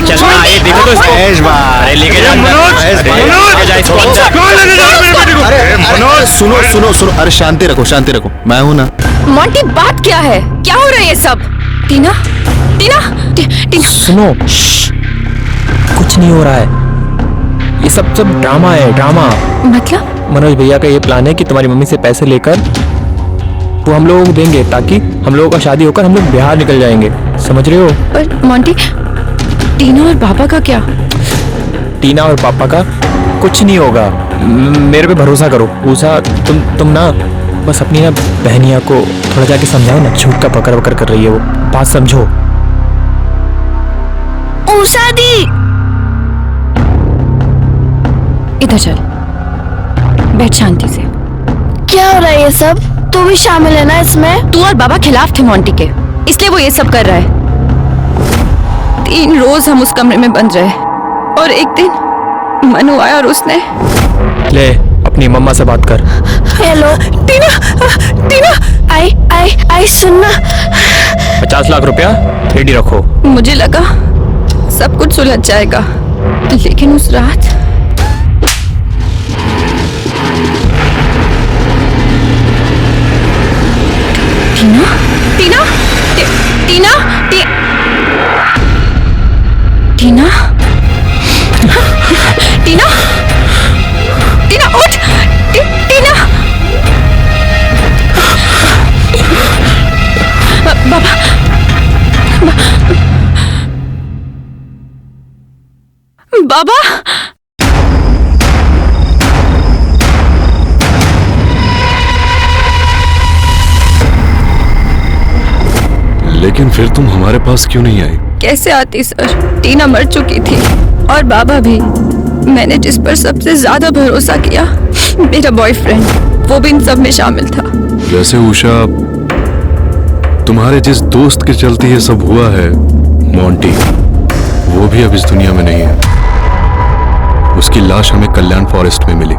चलना, ये देखो तो महेश भाई, लेके जा मनोज सुनो सुनो सुनो, अरे शांति रखो शांति रखो, मैं हूँ ना। मोंटी बात क्या है? क्या हो रहा है ये सब? टीना टीना टीना सुनो, कुछ नहीं हो रहा है, ये सब ड्रामा है, ड्रामा। मतलब? मनोज भैया का ये प्लान है कि तुम्हारी मम्मी से पैसे लेकर वो हम लोगों को देंगे ताकि हम लोगों का शादी होकर हम लोग बिहार निकल जाएंगे, समझ रहे हो? पर मोंटी, टीना और पापा का क्या? टीना और पापा का कुछ नहीं होगा, मेरे पे भरोसा करो। उषा तुम ना बस अपनी ना बहनिया को थोड़ा जाके समझाओ ना, झूठ का पकड़ वकड़ कर रही है वो, बात समझो। उषा दी, इधर चल, बैठ शांति से। क्या हो रहा है ये सब? तू भी शामिल है ना इसमें? तू और बाबा खिलाफ थे मोंटी के, इसलिए वो ये सब कर रहा है। 3 रोज हम उस कमरे में बंद रहे और एक दिन मनु आया और उसने ले अपनी मम्मा से बात कर। हेलो टीना, टीना आई सुनना। 50 लाख रुपया रेडी रखो। मुझे लगा सब कुछ सुलझ जाएगा, लेकिन उस रात टीना टीना टीना टीना टीना टीना उठ, टीना। बाबा बाबा लेकिन फिर तुम हमारे पास क्यों नहीं आई? कैसे आती सर, टीना मर चुकी थी और बाबा भी। मैंने जिस पर सबसे ज्यादा भरोसा किया, मेरा बॉयफ्रेंड, वो भी इन सब में शामिल था। वैसे उषा, तुम्हारे जिस दोस्त के चलते ये सब हुआ है, मोंटी, वो भी अब इस दुनिया में नहीं है। उसकी लाश हमें कल्याण फॉरेस्ट में मिली।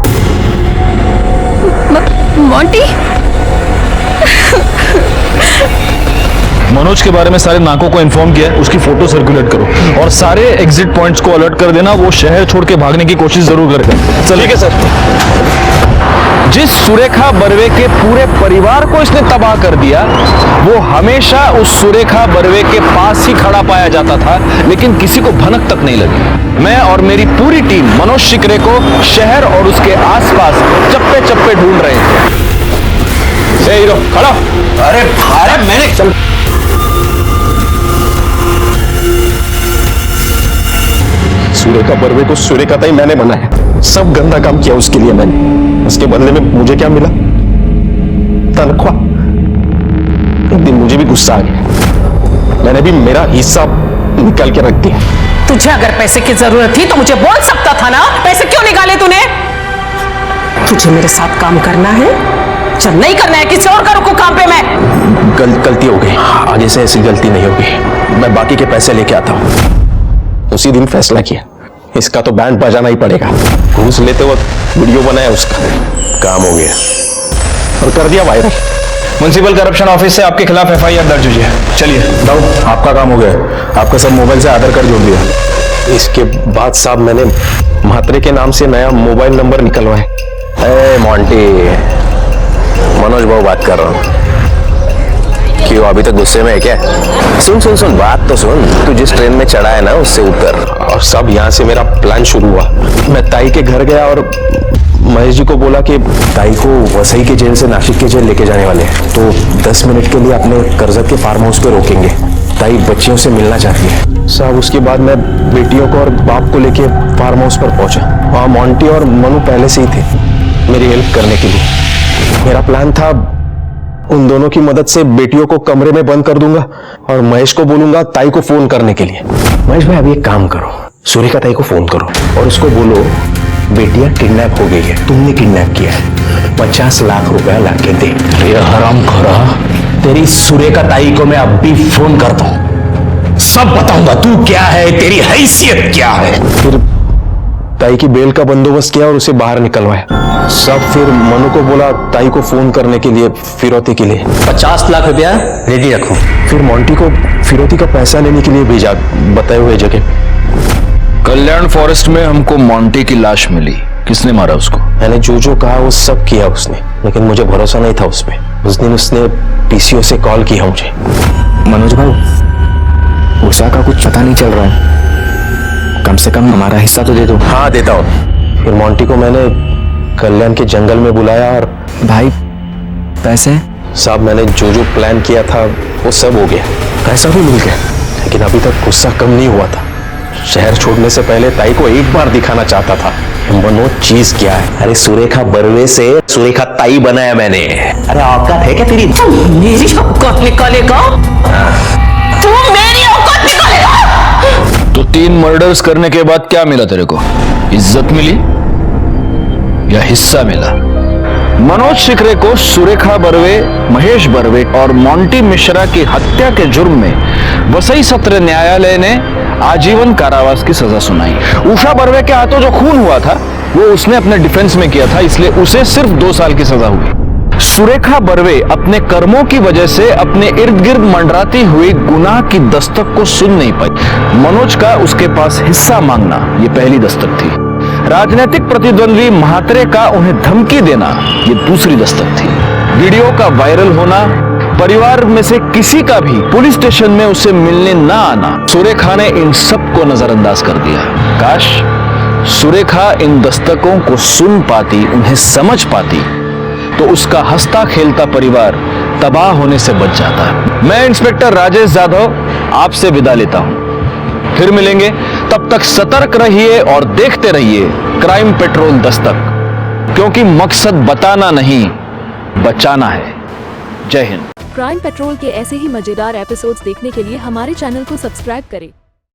मोंटी? मनोज के बारे में सारे नाकों को इन्फॉर्म किया है, उसकी फोटो सर्कुलेट करो और सारे एग्जिट पॉइंट्स को अलर्ट कर देना, वो शहर छोड़ के भागने की कोशिश जरूर करेगा। चलिए। ठीक है सर। जिस सुरेखा बर्वे के पूरे परिवार को इसने तबाह कर दिया, वो हमेशा उस सुरेखा बर्वे के पास ही खड़ा पाया जाता था, लेकिन किसी को भनक तक नहीं लगी। मैं और मेरी पूरी टीम मनोज शिकरे को शहर और उसके आसपास चप्पे चप्पे ढूंढ रहे थे। ए हीरो खड़ा। अरे मैंने चल। सुरेखा बर्वे को सुरेखा ताई मैंने बनाया, सब गंदा काम किया उसके लिए मैंने। उसके बदले में मुझे क्या मिला? तनख्वाह। एक दिन मुझे भी गुस्सा आ गया, मैंने भी मेरा हिस्सा निकाल के रख दिया। तुझे अगर पैसे की जरूरत थी तो मुझे बोल सकता था ना, पैसे क्यों निकाले तूने? तुझे मेरे साथ काम करना है? चल, नहीं करना है किसी और का रुकू काम पे। मैं गलती हो गई, आगे से ऐसी गलती नहीं होगी। मैं बाकी के पैसे लेके आता हूँ। उसी दिन फैसला किया, इसका तो बैंड बजाना ही पड़ेगा। घूस लेते वक्त वीडियो बनाया उसका, काम हो गया और कर दिया वायरल। म्युनिसिपल करप्शन ऑफिस से आपके खिलाफ FIR दर्ज हुई है। चलिए दाऊद, आपका काम हो गया। आपका सब मोबाइल से आधार कार्ड जोड़ दिया। इसके बाद साहब मैंने म्हात्रे के नाम से नया मोबाइल नंबर निकलवाए। मोंटी, मनोज बाबू बात कर रहा हूँ। क्यों अभी तक गुस्से में है क्या? सुन बात तो सुन। तू जिस ट्रेन में चढ़ा है ना, उससे उतर। और सब यहाँ से मेरा प्लान शुरू हुआ। मैं ताई के घर गया और महेश जी को बोला कि ताई को वसई के जेल से नासिक के जेल लेके जाने वाले हैं, तो 10 मिनट के लिए अपने कर्जत के फार्म हाउस पे रोकेंगे। ताई बच्चियों से मिलना चाहती है। साहब उसके बाद मैं बेटियों को और बाप को लेके फार्म हाउस पर पहुंचा। वहाँ मोंटी और मनु पहले से ही थे मेरी हेल्प करने के लिए। मेरा प्लान था उन दोनों की मदद से बेटियों को कमरे में बंद कर दूंगा और महेश को बोलूंगा ताई को फोन करने के लिए। महेश भाई, अभी एक काम करो, सुरेखा ताई को फोन करो और उसको बोलो बेटियां किडनैप हो गई है, तुमने किडनैप किया है, 50 लाख रुपया लाके दे। ये हरामखोरा, तेरी सुरेखा ताई को मैं अब भी फोन करता हूं, सब बताऊंगा तू क्या है, तेरी हैसियत क्या है। फिर ताई की बेल का बंदोबस्त किया और उसे बाहर निकलवाया। सब फिर मनु को बोला ताई को फोन करने के लिए फिरौती के लिए 50 लाख रुपया रेडी रखो। फिर मोंटी को फिरौती का पैसा लेने के लिए भेजा बताए हुए जगह। कल्याण फॉरेस्ट में हमको मोंटी की लाश मिली। किसने मारा उसको? मैंने जो कहा वो सब किया उसने, लेकिन मुझे भरोसा नहीं था उस पर। उस दिन उसने पीसीओ से कॉल किया मुझे। मनोज भाई, उषा का कुछ पता नहीं चल रहा है, कम से कम हमारा हिस्सा तो दे दो। हाँ देता हूँ। फिर मोंटी को मैंने कल्याण के जंगल में बुलाया और भाई पैसे? साहब मैंने जो प्लान किया था वो सब हो गया, पैसा भी मिल गया, लेकिन अभी तक गुस्सा कम नहीं हुआ था। शहर छोड़ने से पहले ताई को एक बार दिखाना चाहता था मनो चीज क्या है। अरे सुरेखा बरवे से सुरेखा ताई बनाया मैंने। अरे औकात है क्या तेरी? मेरी औकात निकालेगा? तू मेरी औकात निकालेगा? तो 3 मर्डर्स करने के बाद क्या मिला तेरे को? इज्जत मिली या हिस्सा मिला? मनोज शिकरे को सुरेखा बर्वे, महेश बर्वे और मोंटी मिश्रा की हत्या के जुर्म में वसई सत्र न्यायालय ने आजीवन कारावास की सजा सुनाई। उषा बर्वे के हाथों जो खून हुआ था वो उसने अपने डिफेंस में किया था, इसलिए उसे सिर्फ 2 साल की सजा हुई। सुरेखा बर्वे अपने कर्मों की वजह से अपने इर्द गिर्द मंडराती हुई गुनाह की दस्तक को सुन नहीं पाई। मनोज का उसके पास हिस्सा मांगना ये पहली दस्तक थी। राजनीतिक प्रतिद्वंदी महात्रे का उन्हें धमकी देना ये दूसरी दस्तक थी। वीडियो का वायरल होना, परिवार में से किसी का भी पुलिस स्टेशन में उसे मिलने ना आना, सुरेखा ने इन सब को नजरअंदाज कर दिया। काश सुरेखा इन दस्तकों को सुन पाती, उन्हें समझ पाती, तो उसका हंसता खेलता परिवार तबाह होने से बच जाता। मैं इंस्पेक्टर राजेश यादव आपसे विदा लेता हूं, फिर मिलेंगे। तब तक सतर्क रहिए और देखते रहिए क्राइम पेट्रोल दस्तक, क्योंकि मकसद बताना नहीं, बचाना है। जय हिंद। क्राइम पेट्रोल के ऐसे ही मजेदार एपिसोड्स देखने के लिए हमारे चैनल को सब्सक्राइब करें।